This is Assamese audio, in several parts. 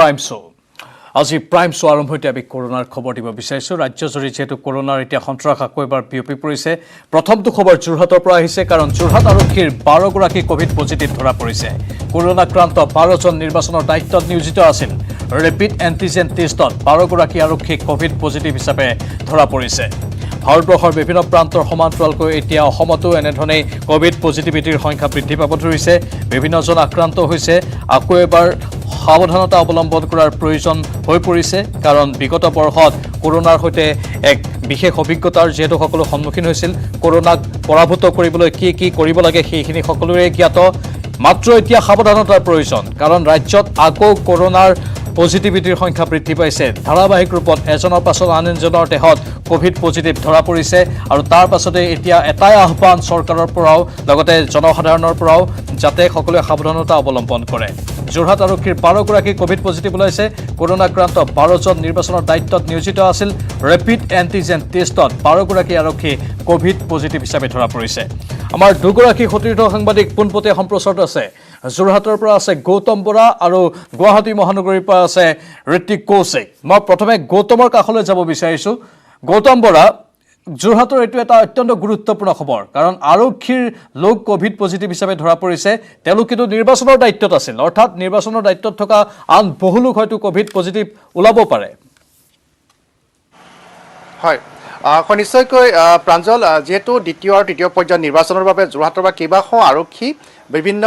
প্ৰাইম শ্ব আজি প্ৰাইম শ্ব আৰম্ভ হৈছে আমি কৰোনাৰ খবৰ দিব বিচাৰিছো ৰাজ্যজুৰি যেহেতু কৰোনাৰ এতিয়া সন্ত্ৰাস আকৌ এবাৰ বিয়পি পৰিছে প্ৰথমটো খবৰ যোৰহাটৰ পৰা আহিছে কাৰণ যোৰহাট আৰক্ষীৰ 12 গৰাকী কোভিড পজিটিভ ধৰা পৰিছে কৰোনাক্ৰান্ত 12 জন নিৰ্বাচনৰ দায়িত্বত নিয়োজিত আছিল ৰেপিড এন্টিজেন টেষ্টত 12 গৰাকী আৰক্ষী কোভিড পজিটিভ হিচাপে ধৰা পৰিছে ভাৰতবৰ্ষৰ বিভিন্ন প্ৰান্তৰ সমান্তৰালকৈ এতিয়া অসমতো এনেধৰণে কোভিড পজিটিভিটিৰ সংখ্যা বৃদ্ধি পাব ধৰিছে বিভিন্নজন আক্ৰান্ত হৈছে আকৌ এবাৰ সাৱধানতা অৱলম্বন কৰাৰ প্ৰয়োজন হৈ পৰিছে কাৰণ বিগত বৰ্ষত কৰোনাৰ সৈতে এক বিশেষ অভিজ্ঞতাৰ যেহেতু সকলো সন্মুখীন হৈছিল কৰোনাক পৰাভূত কৰিবলৈ কি কৰিব লাগে সেইখিনি সকলোৰে জ্ঞাত মাত্ৰ এতিয়া সাৱধানতাৰ প্ৰয়োজন কাৰণ ৰাজ্যত আকৌ কৰোনাৰ পজিটিভিটিৰ সংখ্যা বৃদ্ধি পাইছে ধাৰাবাহিক ৰূপত এজনৰ পাছত আন এজনৰ দেহত কোভিড পজিটিভ ধৰা পৰিছে আৰু তাৰ পাছতে এতিয়া এটাই আহ্বান চৰকাৰৰ পৰাও লগতে জনসাধাৰণৰ পৰাও যাতে সকলোৱে সাৱধানতা অৱলম্বন কৰে যোৰহাট আৰক্ষীৰ 12 গৰাকী কোভিড পজিটিভ ওলাইছে কৰোনাক্ৰান্ত 12 জন নিৰ্বাচনৰ দায়িত্বত নিয়োজিত আছিল ৰেপিড এন্টিজেন টেষ্টত 12 গৰাকী আৰক্ষী কোভিড পজিটিভ হিচাপে ধৰা পৰিছে আমাৰ দুগৰাকী সতীৰ্থ সাংবাদিক পোনপটীয়া সম্প্ৰচাৰত আছে যোৰহাটৰ পৰা আছে গৌতম বৰা আৰু গুৱাহাটী মহানগৰীৰ পৰা আছে ঋতিক কৌশিক মই প্ৰথমে গৌতমৰ কাষলৈ যাব বিচাৰিছো গৌতম বৰা যোৰহাটৰ এইটো এটা অত্যন্ত গুৰুত্বপূৰ্ণ খবৰ কাৰণ আৰক্ষীৰ লোক কোভিড পজিটিভ হিচাপে ধৰা পৰিছে তেওঁলোক কিন্তু নিৰ্বাচনৰ দায়িত্বত আছিল অৰ্থাৎ নিৰ্বাচনৰ দায়িত্বত থকা আন বহু লোক হয়তো কোভিড পজিটিভ ওলাব পাৰে হয় নিশ্চয়কৈ প্ৰাঞ্জল যেহেতু দ্বিতীয় আৰু তৃতীয় পৰ্যায়ৰ নিৰ্বাচনৰ বাবে যোৰহাটৰ পৰা কেইবাশ আৰক্ষী বিভিন্ন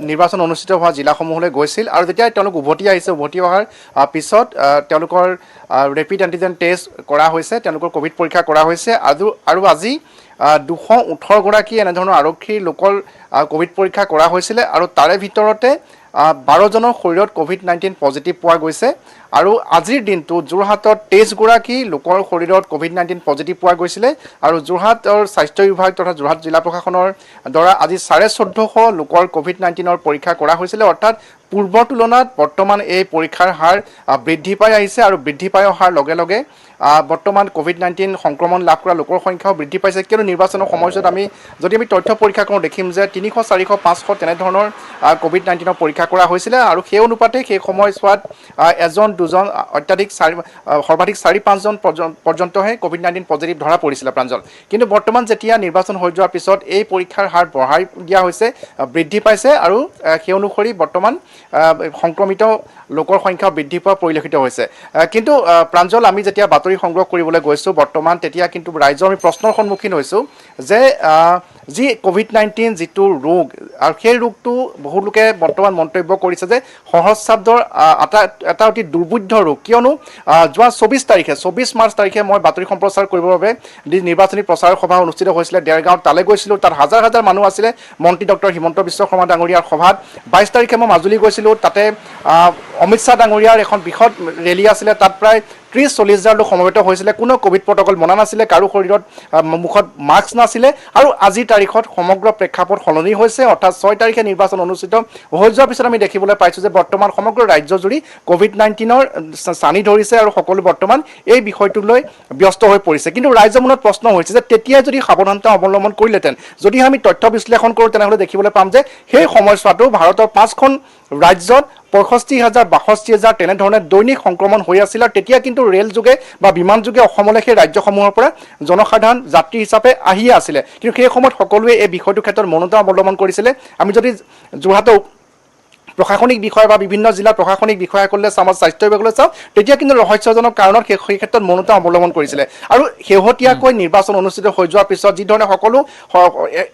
নিৰ্বাচন অনুষ্ঠিত হোৱা জিলাসমূহলৈ গৈছিল আৰু যেতিয়া তেওঁলোক উভতি অহাৰ পিছত তেওঁলোকৰ ৰেপিড এণ্টিজেন টেষ্ট কৰা হৈছে তেওঁলোকৰ কোভিড পৰীক্ষা কৰা হৈছে আৰু আজি 218 গৰাকী এনেধৰণৰ আৰক্ষীৰ লোকৰ কোভিড পৰীক্ষা কৰা হৈছিলে আৰু তাৰে ভিতৰতে 12 জনৰ শৰীৰত কোভিড-19 পজিটিভ পোৱা গৈছে আৰু আজিৰ দিনটো যোৰহাটত 23 গৰাকী লোকৰ শৰীৰত কোভিড-19 পজিটিভ পোৱা গৈছিলে আৰু যোৰহাটৰ স্বাস্থ্য বিভাগ তথা যোৰহাট জিলা প্ৰশাসনৰ দ্বাৰা আজি 1450 লোকৰ কোভিড-19ৰ পৰীক্ষা কৰা হৈছিলে অৰ্থাৎ পূৰ্বৰ তুলনাত বৰ্তমান এই পৰীক্ষাৰ হাৰ বৃদ্ধি পাই আহিছে আৰু বৃদ্ধি পাই অহাৰ লগে লগে বৰ্তমান কোভিড-19 সংক্ৰমণ লাভ কৰা লোকৰ সংখ্যাও বৃদ্ধি পাইছে কিয়নো নিৰ্বাচনৰ সময়ছোৱাত যদি আমি তথ্য পৰীক্ষা কৰোঁ দেখিম যে 300 400 500 তেনেধৰণৰ কোভিড-19ৰ পৰীক্ষা কৰা হৈছিলে আৰু সেই অনুপাতে সেই সময়ছোৱাত এজন দুজন অত্যাধিক সৰ্বাধিক 4-5 জন পৰ্যন্তহে কোভিড-19 পজিটিভ ধৰা পৰিছিলে প্ৰাঞ্জল কিন্তু বৰ্তমান যেতিয়া নিৰ্বাচন হৈ যোৱাৰ পিছত এই পৰীক্ষাৰ হাৰ বঢ়াই দিয়া হৈছে বৃদ্ধি পাইছে আৰু সেই অনুসৰি বৰ্তমান সংক্ৰমিত লোকৰ সংখ্যা বৃদ্ধি পোৱা পৰিলক্ষিত হৈছে কিন্তু প্ৰাঞ্জল আমি যেতিয়া বাতৰি সংগ্ৰহ কৰিবলৈ গৈছোঁ বৰ্তমান তেতিয়া কিন্তু ৰাইজৰ আমি প্ৰশ্নৰ সন্মুখীন হৈছোঁ যে যি কোভিড-19 যিটো ৰোগ আৰু সেই ৰোগটো বহু লোকে বৰ্তমান মন্তব্য কৰিছে যে সহস্ৰাব্দৰ এটা অতি দুৰ্বোধ্য ৰোগ কিয়নো যোৱা 24 মাৰ্চ তাৰিখে মই বাতৰি সম্প্ৰচাৰ কৰিবৰ বাবে নিৰ্বাচনী প্ৰচাৰ সভা অনুষ্ঠিত হৈছিলে দেৰগাঁৱত তালৈ গৈছিলোঁ তাত হাজাৰ হাজাৰ মানুহ আছিলে মন্ত্ৰী ডক্টৰ হিমন্ত বিশ্ব শৰ্মা ডাঙৰীয়াৰ সভাত 22 তাৰিখে মই মাজুলী গৈছিলোঁ তাতে অমিত শ্বাহ ডাঙৰীয়াৰ এখন বৃহৎ ৰেলী আছিলে তাত প্ৰায় 30-40 হাজাৰ লোক সমবেত হৈছিলে কোনো কোভিড প্ৰটকল মনা নাছিলে কাৰো শৰীৰত মুখত মাস্ক নাছিলে আৰু আজিৰ তাৰিখত সমগ্ৰ প্ৰেক্ষাপট সলনি হৈছে অৰ্থাৎ 6 তাৰিখে নিৰ্বাচন অনুষ্ঠিত হৈ যোৱাৰ পিছত আমি দেখিবলৈ পাইছোঁ যে বৰ্তমান সমগ্ৰ ৰাজ্যজুৰি কোভিড-19ৰ চানি ধৰিছে আৰু সকলো বৰ্তমান এই বিষয়টোক লৈ ব্যস্ত হৈ পৰিছে কিন্তু ৰাইজৰ মনত প্ৰশ্ন হৈছে যে তেতিয়া যদি সাৱধানতা অৱলম্বন কৰিলেহেঁতেন যদি আমি তথ্য বিশ্লেষণ কৰোঁ তেনেহ'লে দেখিবলৈ পাম যে সেই সময়ছোৱাতো ভাৰতৰ 5খন ৰাজ্যত 65,000 62,000 তেনেধৰণে দৈনিক সংক্ৰমণ হৈ আছিল আৰু তেতিয়া কিন্তু ৰেল যোগে বা বিমান যোগে অসমলৈ সেই ৰাজ্যসমূহৰ পৰা জনসাধাৰণ যাত্ৰী হিচাপে আহিয়ে আছিলে কিন্তু সেই সময়ত সকলোৱে এই বিষয়টোৰ ক্ষেত্ৰত মৌনতা অৱলম্বন কৰিছিলে আমি যদি যোৰহাটৰ প্ৰশাসনিক বিষয় বা বিভিন্ন জিলাৰ প্ৰশাসনিক বিষয়াসকলে আমাৰ স্বাস্থ্য বিভাগলৈ চাওঁ তেতিয়া কিন্তু ৰহস্যজনক কাৰণত সেই ক্ষেত্ৰত মৌনতা অৱলম্বন কৰিছিলে আৰু শেহতীয়াকৈ নিৰ্বাচন অনুষ্ঠিত হৈ যোৱাৰ পিছত যিধৰণে সকলো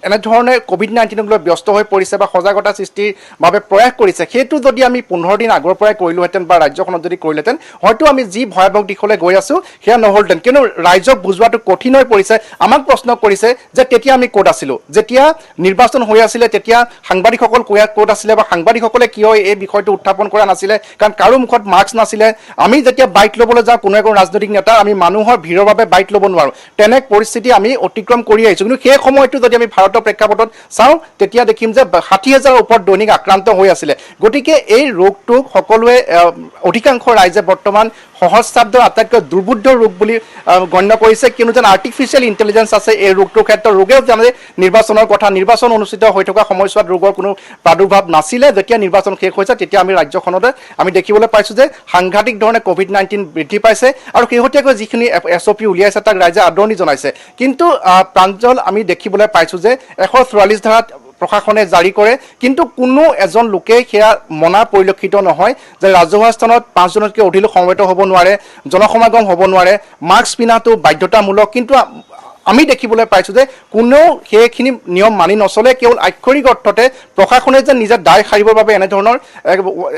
এনেধৰণে কোভিড-19ক লৈ ব্যস্ত হৈ পৰিছে বা সজাগতা সৃষ্টিৰ বাবে প্ৰয়াস কৰিছে সেইটো যদি আমি 15 দিন আগৰ পৰাই কৰিলোহেঁতেন বা ৰাজ্যখনত যদি কৰিলেহেঁতেন হয়তো আমি যি ভয়াৱহ দিশলৈ গৈ আছোঁ সেয়া নহ'লহেঁতেন কিয়নো ৰাইজক বুজোৱাটো কঠিন হৈ পৰিছে আমাক প্ৰশ্ন কৰিছে যে তেতিয়া আমি ক'ত আছিলোঁ যেতিয়া নিৰ্বাচন হৈ আছিলে তেতিয়া সাংবাদিকসকল ক'ত আছিলে বা সাংবাদিকসকলে কিয় এই বিষয়টো উত্থাপন কৰা নাছিলে কাৰণ কাৰো মুখত মাস্ক নাছিলে আমি যেতিয়া বাইক ল'বলৈ যাওঁ কোনো এখন ৰাজনৈতিক নেতা আমি মানুহৰ ভিৰৰ বাবে বাইক ল'ব নোৱাৰোঁ তেনে পৰিস্থিতি আমি অতিক্ৰম কৰি আহিছোঁ কিন্তু সেই সময়টো যদি আমি ভাৰতৰ প্ৰেক্ষাপটত চাওঁ তেতিয়া দেখিম যে 60,000ৰ ওপৰত দৈনিক আক্ৰান্ত হৈ আছিলে গতিকে এই ৰোগটোক সকলোৱে অধিকাংশ ৰাইজে বৰ্তমান সহস্ৰাব্দৰ আটাইতকৈ দুৰ্বোধ্য ৰোগ বুলি গণ্য কৰিছে কিয়নো যেন আৰ্টিফিচিয়েল ইণ্টেলিজেন্স আছে এই ৰোগটোৰ ক্ষেত্ৰত ৰোগেও জানে নিৰ্বাচনৰ কথা নিৰ্বাচন অনুষ্ঠিত হৈ থকা সময়ছোৱাত ৰোগৰ কোনো প্ৰাদুৰ্ভাৱ নাছিলে যেতিয়া নিৰ্বাচন নিৰ্বাচন শেষ হৈছে তেতিয়া আমি ৰাজ্যখনতে আমি দেখিবলৈ পাইছোঁ যে সাংঘাতিক ধৰণে COVID-19 বৃদ্ধি পাইছে আৰু শেহতীয়াকৈ যিখিনি SOP উলিয়াইছে তাক ৰাইজে আদৰণি জনাইছে কিন্তু প্ৰাঞ্জল আমি দেখিবলৈ পাইছোঁ যে 144 ধাৰাত প্ৰশাসনে জাৰি কৰে কিন্তু কোনো এজন লোকে সেয়া মনা পৰিলক্ষিত নহয় যে ৰাজহুৱা স্থানত 5 জনতকৈ অধিক লোক সমবেত হ'ব নোৱাৰে জনসমাগম হ'ব নোৱাৰে মাস্ক পিন্ধাটো বাধ্যতামূলক কিন্তু আমি দেখিবলৈ পাইছোঁ যে কোনেও সেইখিনি নিয়ম মানি নচলে কেৱল আক্ষৰিক অৰ্থতে প্ৰশাসনে যে নিজে দায় সাৰিবৰ বাবে এনেধৰণৰ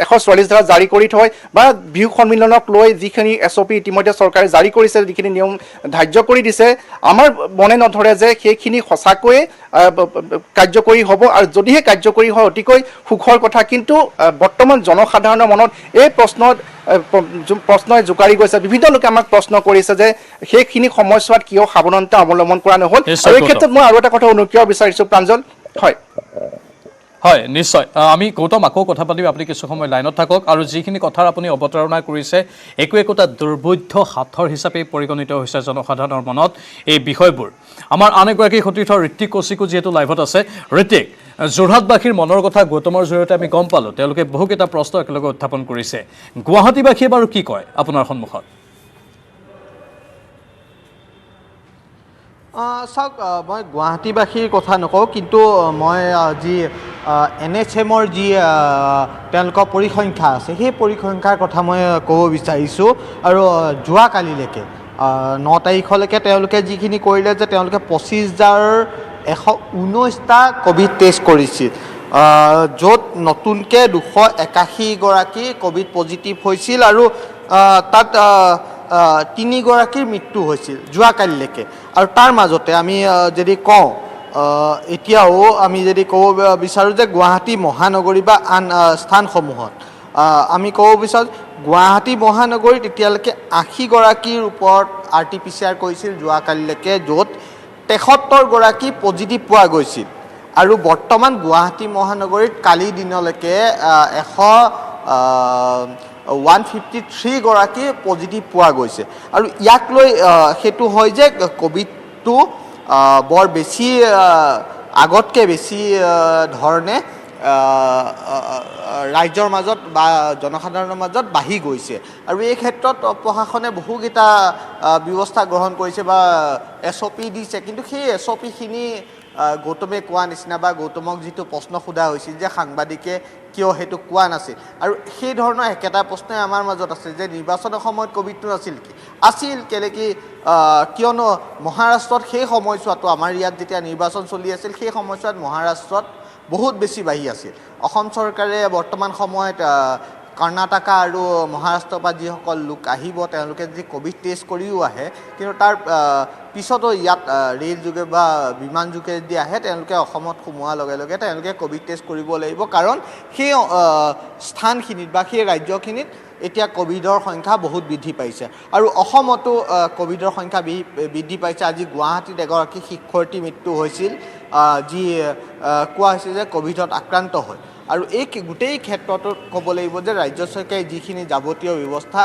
144 ধাৰা জাৰি কৰি থয় বা বিহু সন্মিলনক লৈ যিখিনি SOP ইতিমধ্যে চৰকাৰে জাৰি কৰিছে যিখিনি নিয়ম ধাৰ্য কৰি দিছে আমাৰ মনে নধৰে যে সেইখিনি সঁচাকৈয়ে কাৰ্যকৰী হ'ব আৰু যদিহে কাৰ্যকৰী হয় অতিকৈ সুখৰ কথা কিন্তু বৰ্তমান জনসাধাৰণৰ মনত এই প্ৰশ্নই জোকাৰি গৈছে বিভিন্ন লোকে আমাক প্ৰশ্ন কৰিছে যে সেইখিনি সময়ছোৱাত কিয় সাৱধানতা অৱলম্বন কৰা নহ'ল আৰু এই ক্ষেত্ৰত মই আৰু এটা কথা অনুকিব বিচাৰিছোঁ প্ৰাঞ্জল হয় হয় নিশ্চয় আমি গৌতম আকৌ কথা পাতিম আপুনি কিছু সময় লাইনত থাকক আৰু যিখিনি কথাৰ আপুনি অৱতাৰণা কৰিছে একোটা দুৰ্বোধ্য হাতৰ হিচাপে পৰিগণিত হৈছে জনসাধাৰণৰ মনত এই বিষয়বোৰ আমাৰ আন এগৰাকী সতীৰ্থ ঋত্বিক কৌশিকো যিহেতু লাইভত আছে ঋত্বিক যোৰহাটবাসীৰ মনৰ কথা গৌতমৰ জৰিয়তে আমি গম পালোঁ তেওঁলোকে বহুকেইটা প্ৰশ্ন একেলগে উত্থাপন কৰিছে গুৱাহাটীবাসীয়ে বাৰু কি কয় আপোনাৰ সন্মুখত চাওক মই গুৱাহাটীবাসীৰ কথা নকওঁ কিন্তু মই যি NHMৰ যি তেওঁলোকৰ পৰিসংখ্যা আছে সেই পৰিসংখ্যাৰ কথা মই ক'ব বিচাৰিছোঁ আৰু যোৱাকালিলৈকে 9 তাৰিখলৈকে তেওঁলোকে যিখিনি কৰিলে যে তেওঁলোকে 25,119টা ক'ভিড টেষ্ট কৰিছিল য'ত নতুনকৈ 281 গৰাকী ক'ভিড পজিটিভ হৈছিল আৰু তাত 3 গৰাকীৰ মৃত্যু হৈছিল যোৱাকালিলৈকে আৰু তাৰ মাজতে আমি যদি কওঁ এতিয়াও আমি যদি ক'ব বিচাৰোঁ যে গুৱাহাটী মহানগৰী বা আন স্থানসমূহত আমি ক'ব বিচাৰোঁ গুৱাহাটী মহানগৰীত এতিয়ালৈকে 80 গৰাকীৰ ওপৰত RT-PCR কৰিছিল যোৱাকালিলৈকে য'ত 73 গৰাকী পজিটিভ পোৱা গৈছিল আৰু বৰ্তমান গুৱাহাটী মহানগৰীত কালি দিনলৈকে 153 গৰাকী পজিটিভ পোৱা গৈছে আৰু ইয়াক লৈ সেইটো হয় যে ক'ভিডটো বৰ বেছি আগতকৈ বেছি ধৰণে ৰাজ্যৰ মাজত বা জনসাধাৰণৰ মাজত বাঢ়ি গৈছে আৰু এই ক্ষেত্ৰত প্ৰশাসনে বহুকেইটা ব্যৱস্থা গ্ৰহণ কৰিছে বা SOP দিছে কিন্তু সেই SOPখিনি গৌতমে কোৱা নিচিনা বা গৌতমক যিটো প্ৰশ্ন সোধা হৈছিল যে সাংবাদিকে কিয় সেইটো কোৱা নাছিল আৰু সেই ধৰণৰ একেটা প্ৰশ্নই আমাৰ মাজত আছে যে নিৰ্বাচনৰ সময়ত ক'ভিডটো নাছিল কি আছিল কেলে কি কিয়নো মহাৰাষ্ট্ৰত সেই সময়ছোৱাটো আমাৰ ইয়াত যেতিয়া নিৰ্বাচন চলি আছিল সেই সময়ছোৱাত মহাৰাষ্ট্ৰত বহুত বেছি বাঢ়ি আছিল অসম চৰকাৰে বৰ্তমান সময়ত কৰ্ণাটকা আৰু মহাৰাষ্ট্ৰৰ পৰা যিসকল লোক আহিব তেওঁলোকে যদি ক'ভিড টেষ্ট কৰিও আহে কিন্তু তাৰ পিছতো ইয়াত ৰেল যোগে বা বিমান যোগে যদি আহে তেওঁলোকে অসমত সোমোৱাৰ লগে লগে তেওঁলোকে ক'ভিড টেষ্ট কৰিব লাগিব কাৰণ সেই স্থানখিনিত বা সেই ৰাজ্যখিনিত এতিয়া ক'ভিডৰ সংখ্যা বহুত বৃদ্ধি পাইছে আৰু অসমতো ক'ভিডৰ সংখ্যা বৃদ্ধি পাইছে আজি গুৱাহাটীত এগৰাকী শিক্ষাৰ্থীৰ মৃত্যু হৈছিল যি কোৱা হৈছে যে ক'ভিডত আক্ৰান্ত হয় আৰু এই গোটেই ক্ষেত্ৰটোত ক'ব লাগিব যে ৰাজ্য চৰকাৰে যিখিনি যাৱতীয় ব্যৱস্থা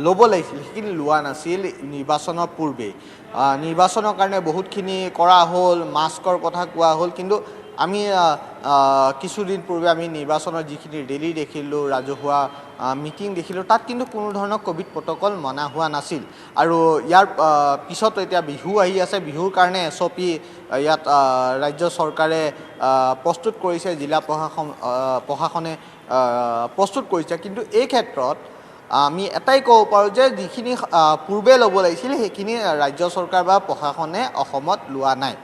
ল'ব লাগিছিল সেইখিনি লোৱা নাছিল নিৰ্বাচনৰ পূৰ্বে নিৰ্বাচনৰ কাৰণে বহুতখিনি কৰা হ'ল মাস্কৰ কথা কোৱা হ'ল কিন্তু আমি কিছুদিন পূৰ্বে আমি নিৰ্বাচনৰ যিখিনি ৰেলী দেখিলোঁ ৰাজহুৱা মিটিং দেখিলোঁ তাত কিন্তু কোনো ধৰণৰ ক'ভিড প্ৰট'কল মনা হোৱা নাছিল আৰু ইয়াৰ পিছত এতিয়া বিহু আহি আছে বিহুৰ কাৰণে SOP ইয়াত ৰাজ্য চৰকাৰে প্ৰস্তুত কৰিছে জিলা প্ৰশাসনে প্ৰস্তুত কৰিছে কিন্তু এই ক্ষেত্ৰত আমি এটাই ক'ব পাৰোঁ যে যিখিনি পূৰ্বে ল'ব লাগিছিল সেইখিনি ৰাজ্য চৰকাৰ বা প্ৰশাসনে অসমত লোৱা নাই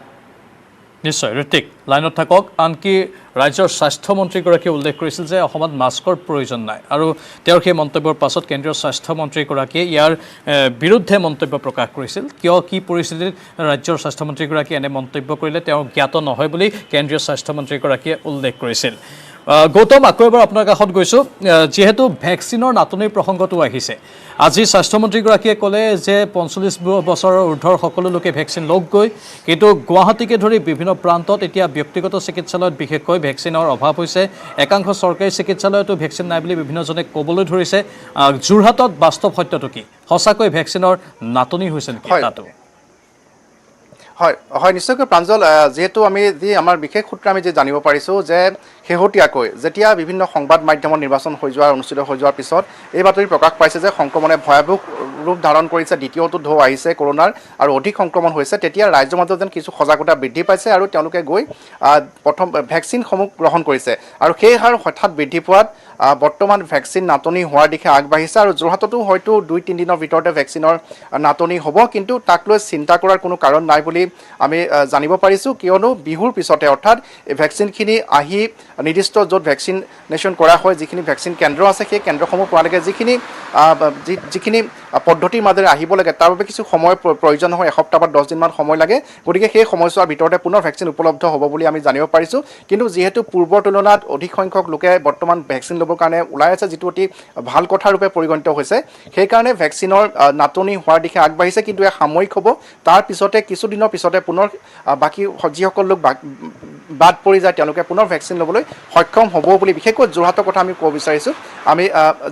নিশ্চয় ঋত্বিক লাইনত থাকক আনকি ৰাজ্যৰ স্বাস্থ্যমন্ত্ৰীগৰাকীয়ে উল্লেখ কৰিছিল যে অসমত মাস্কৰ প্ৰয়োজন নাই আৰু তেওঁৰ সেই মন্তব্যৰ পাছত কেন্দ্ৰীয় স্বাস্থ্যমন্ত্ৰীগৰাকীয়ে ইয়াৰ বিৰুদ্ধে মন্তব্য প্ৰকাশ কৰিছিল কিয় কি পৰিস্থিতিত ৰাজ্যৰ স্বাস্থ্যমন্ত্ৰীগৰাকীয়ে এনে মন্তব্য কৰিলে তেওঁ জ্ঞাত নহয় বুলি কেন্দ্ৰীয় স্বাস্থ্যমন্ত্ৰীগৰাকীয়ে উল্লেখ কৰিছিল গৌতম আকৌ এবাৰ আপোনাৰ কাষত গৈছোঁ যিহেতু ভেকচিনৰ নাটনিৰ প্ৰসংগটো আহিছে আজি স্বাস্থ্যমন্ত্ৰীগৰাকীয়ে ক'লে যে 45 বছৰৰ ঊৰ্ধৰ সকলো লোকে ভেকচিন লওকগৈ কিন্তু গুৱাহাটীকে ধৰি বিভিন্ন প্ৰান্তত এতিয়া ব্যক্তিগত চিকিৎসালয়ত বিশেষকৈ ভেকচিনৰ অভাৱ হৈছে একাংশ চৰকাৰী চিকিৎসালয়তো ভেকচিন নাই বুলি বিভিন্নজনে ক'বলৈ ধৰিছে যোৰহাটত বাস্তৱ সত্যটো কি সঁচাকৈ ভেকচিনৰ নাটনি হৈছে নেকি তাতো হয় হয় নিশ্চয়কৈ প্ৰাঞ্জল যেহেতু আমি যি আমাৰ বিশেষ সূত্ৰে আমি যে জানিব পাৰিছোঁ যে শেহতীয়াকৈ যেতিয়া বিভিন্ন সংবাদ মাধ্যমৰ নিৰ্বাচন অনুষ্ঠিত হৈ যোৱাৰ পিছত এই বাতৰি প্ৰকাশ পাইছে যে সংক্ৰমণে ভয়াৱহ ৰূপ ধাৰণ কৰিছে, দ্বিতীয়টো ঢৌ আহিছে কৰোনাৰ আৰু অধিক সংক্ৰমণ হৈছে, তেতিয়া ৰাইজৰ মাজত যেন কিছু সজাগতা বৃদ্ধি পাইছে আৰু তেওঁলোকে গৈ প্ৰথম ভেকচিনসমূহ গ্ৰহণ কৰিছে আৰু সেই হাৰ হঠাৎ বৃদ্ধি পোৱাত বৰ্তমান ভেকচিন নাটনি হোৱাৰ দিশে আগবাঢ়িছে আৰু যোৰহাটতো হয়তো 2-3 দিনৰ ভিতৰতে ভেকচিনৰ নাটনি হ'ব, কিন্তু তাক লৈ চিন্তা কৰাৰ কোনো কাৰণ নাই বুলি আমি জানিব পাৰিছোঁ, কিয়নো বিহুৰ পিছতে অৰ্থাৎ এই ভেকচিনখিনি আহি নিৰ্দিষ্ট য'ত ভেকচিনেশ্যন কৰা হয়, যিখিনি ভেকচিন কেন্দ্ৰ আছে সেই কেন্দ্ৰসমূহ পোৱালৈকে যিখিনি পদ্ধতিৰ মাজেৰে আহিব লাগে তাৰ বাবে কিছু সময়ৰ প্ৰয়োজন হয়, এসপ্তাহ বা 10 দিনমান সময় লাগে, গতিকে সেই সময়ছোৱাৰ ভিতৰতে পুনৰ ভেকচিন উপলব্ধ হ'ব বুলি আমি জানিব পাৰিছোঁ। কিন্তু যিহেতু পূৰ্বৰ তুলনাত অধিক সংখ্যক লোকে বৰ্তমান ভেকচিন ল'বৰ কাৰণে ওলাই আছে, যিটো অতি ভাল কথা ৰূপে পৰিগণিত হৈছে, সেইকাৰণে ভেকচিনৰ নাটনি হোৱাৰ দিশে আগবাঢ়িছে, কিন্তু এয়া সাময়িক হ'ব, তাৰ পিছতে কিছুদিনৰ পিছতে পুনৰ বাকী যিসকল লোক বাদ পৰি যায় তেওঁলোকে পুনৰ ভেকচিন ল'বলৈ সক্ষম হ'ব বুলি বিশেষকৈ যোৰহাটৰ কথা আমি ক'ব বিচাৰিছোঁ, আমি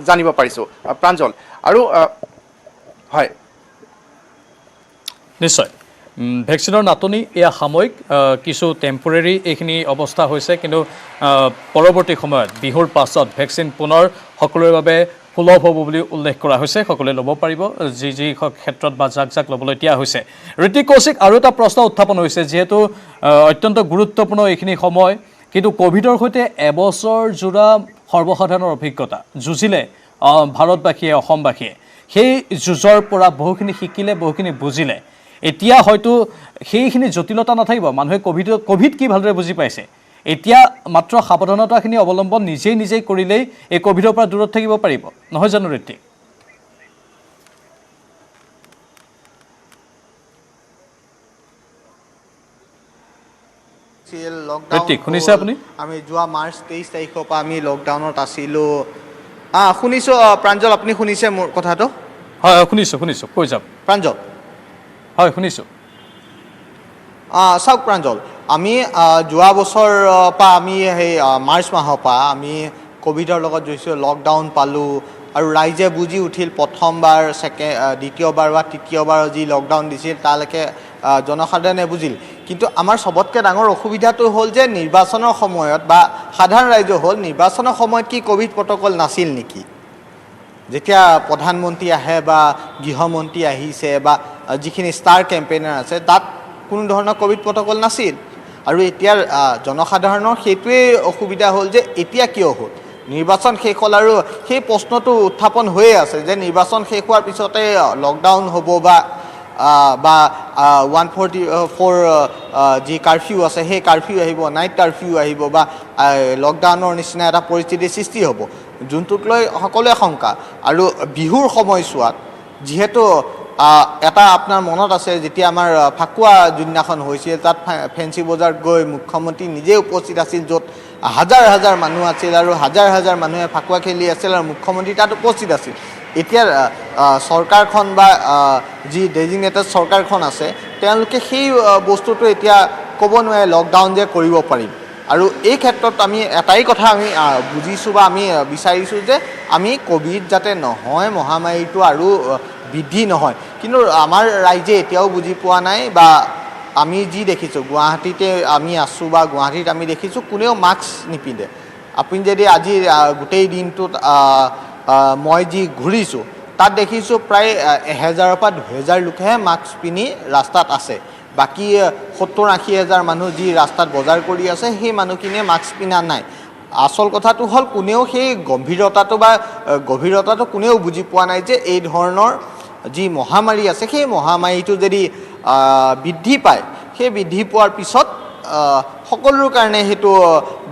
জানিব পাৰিছোঁ। প্ৰাঞ্জল আৰু হয় নিশ্চয় ভেকচিনৰ নাটনি এয়া সাময়িক, কিছু টেম্পৰেৰী এইখিনি অৱস্থা হৈছে, কিন্তু পৰৱৰ্তী সময়ত বিহুৰ পাছত ভেকচিন পুনৰ সকলোৰে বাবে সুলভ হ'ব বুলি উল্লেখ কৰা হৈছে, সকলোৱে ল'ব পাৰিব যি ক্ষেত্ৰত বা যাক ল'বলৈ দিয়া হৈছে। ঋতিক কৌশিক, আৰু এটা প্ৰশ্ন উত্থাপন হৈছে, যিহেতু অত্যন্ত গুৰুত্বপূৰ্ণ এইখিনি সময়, কিন্তু ক'ভিডৰ সৈতে এবছৰ জোৰা সৰ্বসাধাৰণৰ অভিজ্ঞতা যুঁজিলে ভাৰতবাসীয়ে, অসমবাসীয়ে, সেই যুঁজৰ পৰা বহুখিনি শিকিলে, বহুখিনি বুজিলে, এতিয়া হয়তো সেইখিনি জটিলতা নাথাকিব, মানুহে ক'ভিড কি ভালদৰে বুজি পাইছে, এতিয়া মাত্ৰ সাৱধানতাখিনি অৱলম্বন নিজেই কৰিলেই এই ক'ভিডৰ পৰা দূৰত থাকিব পাৰিব, নহয় জানো ঋতিক? ঋতিক শুনিছে আপুনি? আমি যোৱা মাৰ্চ 23 তাৰিখৰ পৰা আমি লকডাউনত আছিলোঁ। শুনিছোঁ প্ৰাঞ্জল, আপুনি শুনিছে মোৰ কথাটো? হয় শুনিছোঁ, কৈ যাওক প্ৰাঞ্জল। হয় শুনিছোঁ। চাওক প্ৰাঞ্জল, আমি যোৱা বছৰৰ পৰা আমি সেই মাৰ্চ মাহৰ পৰা আমি ক'ভিডৰ লগত জড়িত, লকডাউন পালোঁ আৰু ৰাইজে বুজি উঠিল। প্ৰথমবাৰ, দ্বিতীয়বাৰ বা তৃতীয়বাৰ যি লকডাউন দিছিল তালৈকে জনসাধাৰণে বুজিল। কিন্তু আমাৰ চবতকৈ ডাঙৰ অসুবিধাটো হ'ল যে নিৰ্বাচনৰ সময়ত বা সাধাৰণ ৰাইজৰ হ'ল, নিৰ্বাচনৰ সময়ত কি ক'ভিড প্ৰট'কল নাছিল নেকি? যেতিয়া প্ৰধানমন্ত্ৰী আহে বা গৃহমন্ত্ৰী আহিছে বা যিখিনি ষ্টাৰ কেম্পেইনাৰ আছে, তাত কোনো ধৰণৰ ক'ভিড প্ৰট'কল নাছিল। আৰু এতিয়া জনসাধাৰণৰ সেইটোৱেই অসুবিধা হ'ল যে এতিয়া কিয় হ'ল, নিৰ্বাচন শেষ হ'ল আৰু সেই প্ৰশ্নটো উত্থাপন হৈয়ে আছে যে নিৰ্বাচন শেষ হোৱাৰ পিছতে লকডাউন হ'ব বা 144 যি কাৰফিউ আছে সেই কাৰফিউ আহিব, নাইট কাৰফিউ আহিব বা লকডাউনৰ নিচিনা এটা পৰিস্থিতিৰ সৃষ্টি হ'ব, যোনটোক লৈ সকলোৱে শংকা। আৰু বিহুৰ সময়ছোৱাত যিহেতু এটা আপোনাৰ মনত আছে, যেতিয়া আমাৰ ফাকুৱা যোনদিনাখন হৈছিল, তাত ফেঞ্চি বজাৰত গৈ মুখ্যমন্ত্ৰী নিজে উপস্থিত আছিল, য'ত হাজাৰ হাজাৰ মানুহ আছিল আৰু হাজাৰ হাজাৰ মানুহে ফাকুৱা খেলি আছিল আৰু মুখ্যমন্ত্ৰী তাত উপস্থিত আছিল। এতিয়া চৰকাৰখন বা যি ডেজিগনেটেড চৰকাৰখন আছে, তেওঁলোকে সেই বস্তুটো এতিয়া ক'ব নোৱাৰে লকডাউন যে কৰিব পাৰিম। আৰু এই ক্ষেত্ৰত আমি এটাই কথা আমি বুজিছোঁ বা আমি বিচাৰিছোঁ যে আমি ক'ভিড যাতে নহয়, মহামাৰীটো আৰু বৃদ্ধি নহয়। কিন্তু আমাৰ ৰাইজে এতিয়াও বুজি পোৱা নাই বা আমি যি দেখিছোঁ, গুৱাহাটীতে আমি আছোঁ বা গুৱাহাটীত আমি দেখিছোঁ কোনেও মাস্ক নিপিন্ধে। আপুনি যদি আজি গোটেই দিনটোত মই যি ঘূৰিছোঁ তাত দেখিছোঁ প্ৰায় 1000-ৰ পৰা 2000 লোকেহে মাস্ক পিন্ধি ৰাস্তাত আছে। বাকী 70-80 হাজাৰ মানুহ যি ৰাস্তাত বজাৰ কৰি আছে, সেই মানুহখিনিয়ে মাস্ক পিন্ধা নাই। আচল কথাটো হ'ল কোনেও সেই গভীৰতাটো কোনেও বুজি পোৱা নাই যে এই ধৰণৰ যি মহামাৰী আছে, সেই মহামাৰীটো যদি বৃদ্ধি পায়, সেই বৃদ্ধি পোৱাৰ পিছত সকলোৰ কাৰণে সেইটো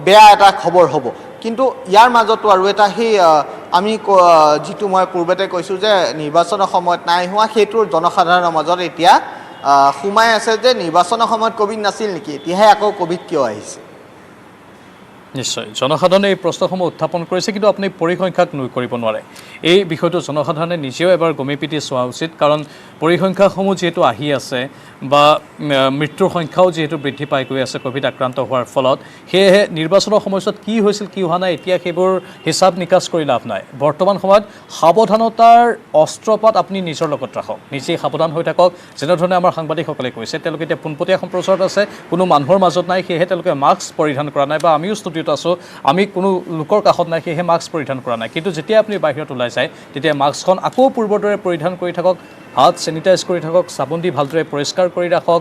বেয়া এটা খবৰ হ'ব। কিন্তু ইয়াৰ মাজতো আৰু এটা সেই আমি যিটো মই পূৰ্বতে কৈছোঁ যে নিৰ্বাচনৰ সময়ত নাই হোৱা, সেইটোৰ জনসাধাৰণৰ মাজত এতিয়া সোমাই আছে যে নিৰ্বাচনৰ সময়ত ক'ভিড নাছিল নেকি, এতিয়াহে আকৌ ক'ভিড কিয় আহিছে? নিশ্চয় জনসাধাৰণে এই প্ৰশ্নসমূহ উত্থাপন কৰিছে, কিন্তু আপুনি পৰিসংখ্যাক নুই কৰিব নোৱাৰে। এই বিষয়টো জনসাধাৰণে নিজেও এবাৰ গমি পিটি চোৱা উচিত, কাৰণ পৰিসংখ্যাসমূহ যিহেতু আহি আছে বা মৃত্যুৰ সংখ্যাও যিহেতু বৃদ্ধি পাই গৈ আছে কোভিড আক্ৰান্ত হোৱাৰ ফলত সেয়েহে নিৰ্বাচনৰ সময়ছোৱাত কি হৈছিল কি হোৱা নাই এতিয়া সেইবোৰ হিচাপ নিকাচ কৰি লাভ নাই বৰ্তমান সময়ত সাৱধানতাৰ অস্ত্ৰপাত আপুনি নিজৰ লগত ৰাখক নিজেই সাৱধান হৈ থাকক যেনেধৰণে আমাৰ সাংবাদিকসকলে কৈছে তেওঁলোকে এতিয়া পোনপটীয়া সম্প্ৰচাৰত আছে কোনো মানুহৰ মাজত নাই সেয়েহে তেওঁলোকে মাস্ক পৰিধান কৰা নাই বা আমিও ষ্টুডিঅ'ত আছোঁ আমি কোনো লোকৰ কাষত নাই সেয়েহে মাস্ক পৰিধান কৰা নাই কিন্তু যেতিয়া আপুনি বাহিৰত ওলাই যায় তেতিয়া মাস্কখন আকৌ পূৰ্বৰ দৰে পৰিধান কৰি থাকক হাত চেনিটাইজ কৰি থাকক চাবোন দি ভালদৰে পৰিষ্কাৰ কৰি ৰাখক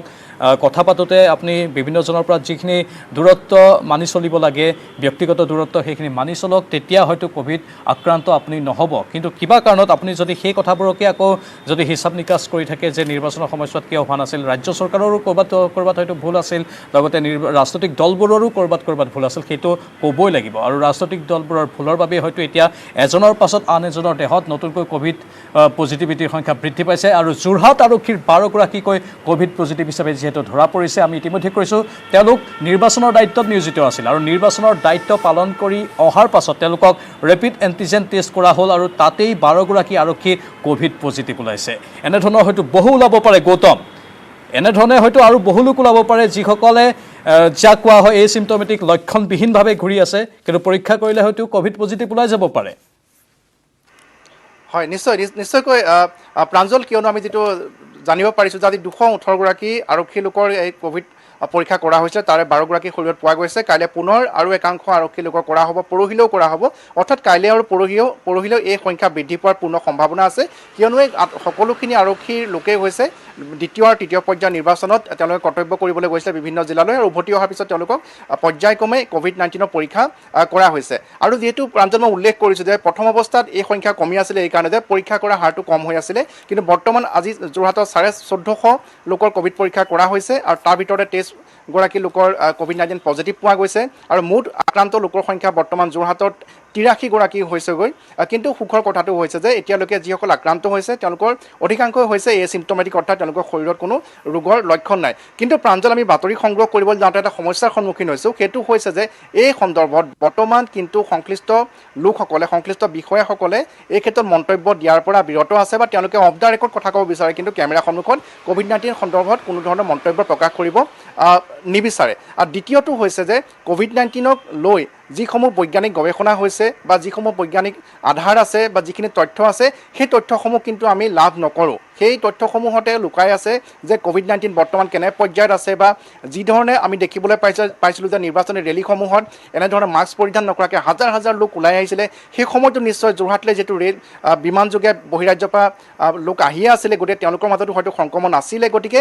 কথা পাতোতে আপুনি বিভিন্নজনৰ পৰা যিখিনি দূৰত্ব মানি চলিব লাগে ব্যক্তিগত দূৰত্ব সেইখিনি মানি চলক তেতিয়া হয়তো কোভিড আক্ৰান্ত আপুনি নহ'ব কিন্তু কিবা কাৰণত আপুনি যদি সেই কথাবোৰকে আকৌ যদি হিচাপ নিকাচ কৰি থাকে যে নিৰ্বাচনৰ সময়ছোৱাত কিয় হোৱা নাছিল ৰাজ্য চৰকাৰৰো ক'ৰবাত হয়তো ভুল আছিল লগতে ৰাজনৈতিক দলবোৰৰো ক'ৰবাত ভুল আছিল সেইটো ক'বই লাগিব আৰু ৰাজনৈতিক দলবোৰৰ ভুলৰ বাবে হয়তো এতিয়া এজনৰ পাছত আন এজনৰ দেহত নতুনকৈ কোভিড পজিটিভিটিৰ সংখ্যা বৃদ্ধি পাইছে আৰু যোৰহাট আৰক্ষীৰ 12গৰাকীকৈ কোভিড পজিটিভ হিচাপে যিহেতু ধৰা পৰিছে আমি ইতিমধ্যে কৈছোঁ তেওঁলোক নিৰ্বাচনৰ দায়িত্বত নিয়োজিত আছিল আৰু নিৰ্বাচনৰ দায়িত্ব পালন কৰি অহাৰ পাছত তেওঁলোকক ৰেপিড এণ্টিজেন টেষ্ট কৰা হ'ল আৰু তাতেই 12গৰাকী আৰক্ষী কোভিড পজিটিভ ওলাইছে এনেধৰণৰ হয়তো বহু ওলাব পাৰে গৌতম এনেধৰণে হয়তো আৰু বহু লোক ওলাব পাৰে যিসকলে যাক কোৱা হয় এচিম্পটমেটিক লক্ষণবিহীনভাৱে ঘূৰি আছে কিন্তু পৰীক্ষা কৰিলে হয়তো কোভিড পজিটিভ ওলাই যাব পাৰে হয় নিশ্চয়কৈ প্ৰাঞ্জল কিয়নো আমি যিটো জানিব পাৰিছোঁ যে আজি 218গৰাকী আৰক্ষী লোকৰ এই কোভিড পৰীক্ষা কৰা হৈছে তাৰে 12গৰাকী শৰীৰত পোৱা গৈছে কাইলৈ পুনৰ আৰু একাংশ আৰক্ষী লোকৰ কৰা হ'ব পৰহিলেও কৰা হ'ব অৰ্থাৎ কাইলৈ আৰু পৰহিলেও এই সংখ্যা বৃদ্ধি পোৱাৰ পূৰ্ণ সম্ভাৱনা আছে কিয়নো এই সকলোখিনি আৰক্ষীৰ লোকেই হৈছে দ্বিতীয় আৰু তৃতীয় পৰ্যায়ৰ নিৰ্বাচনত তেওঁলোকে কৰ্তব্য কৰিবলৈ গৈছে বিভিন্ন জিলালৈ আৰু উভতি অহাৰ পিছত তেওঁলোকক পৰ্যায়ক্ৰমে কোভিড-19 পৰীক্ষা কৰা হৈছে আৰু যিহেতু প্ৰাঞ্জল মই উল্লেখ কৰিছোঁ যে প্ৰথম অৱস্থাত এই সংখ্যা কমি আছিলে এইকাৰণে যে পৰীক্ষা কৰা হাৰটো কম হৈ আছিলে কিন্তু বৰ্তমান আজি যোৰহাটত 1450 লোকৰ কোভিড পৰীক্ষা কৰা হৈছে আৰু তাৰ ভিতৰতে 23গৰাকী লোকৰ কোভিড-19 পজিটিভ পোৱা গৈছে আৰু মুঠ আক্ৰান্ত লোকৰ সংখ্যা বৰ্তমান যোৰহাটত 83গৰাকী হৈছেগৈ কিন্তু সুখৰ কথাটো হৈছে যে এতিয়ালৈকে যিসকল আক্ৰান্ত হৈছে তেওঁলোকৰ অধিকাংশই হৈছে এচিম্পটমেটিক অৰ্থাৎ তেওঁলোকৰ শৰীৰত কোনো ৰোগৰ লক্ষণ নাই কিন্তু প্ৰাঞ্জল আমি বাতৰি সংগ্ৰহ কৰিবলৈ যাওঁতে এটা সমস্যাৰ সন্মুখীন হৈছোঁ সেইটো হৈছে যে এই সন্দৰ্ভত বৰ্তমান কিন্তু সংশ্লিষ্ট লোকসকলে সংশ্লিষ্ট বিষয়াসকলে এই ক্ষেত্ৰত মন্তব্য দিয়াৰ পৰা বিৰত আছে বা তেওঁলোকে অফ দ্য ৰেকৰ্ড কথা ক'ব বিচাৰে কিন্তু কেমেৰা সন্মুখত কোভিড-19 সন্দৰ্ভত কোনো ধৰণৰ মন্তব্য প্ৰকাশ কৰিব নিবিচাৰে আৰু দ্বিতীয়টো হৈছে যে কোভিড-19ক লৈ যিসমূহ বৈজ্ঞানিক গৱেষণা হৈছে বা যিসমূহ বৈজ্ঞানিক আধাৰ আছে বা যিখিনি তথ্য আছে সেই তথ্যসমূহ কিন্তু আমি লাভ নকৰোঁ সেই তথ্যসমূহতে লুকাই আছে যে কোভিড-19 বৰ্তমান কেনে পৰ্যায়ত আছে বা যিধৰণে আমি দেখিবলৈ পাইছিলোঁ যে নিৰ্বাচনী ৰেলীসমূহত এনেধৰণৰ মাস্ক পৰিধান নকৰাকৈ হাজাৰ হাজাৰ লোক ওলাই আহিছিলে সেই সময়তো নিশ্চয় যোৰহাটলৈ যিটো বিমানযোগে বহিৰাজ্যৰ পৰা লোক আহিয়ে আছিলে গতিকে তেওঁলোকৰ মাজতো হয়তো সংক্ৰমণ আছিলে গতিকে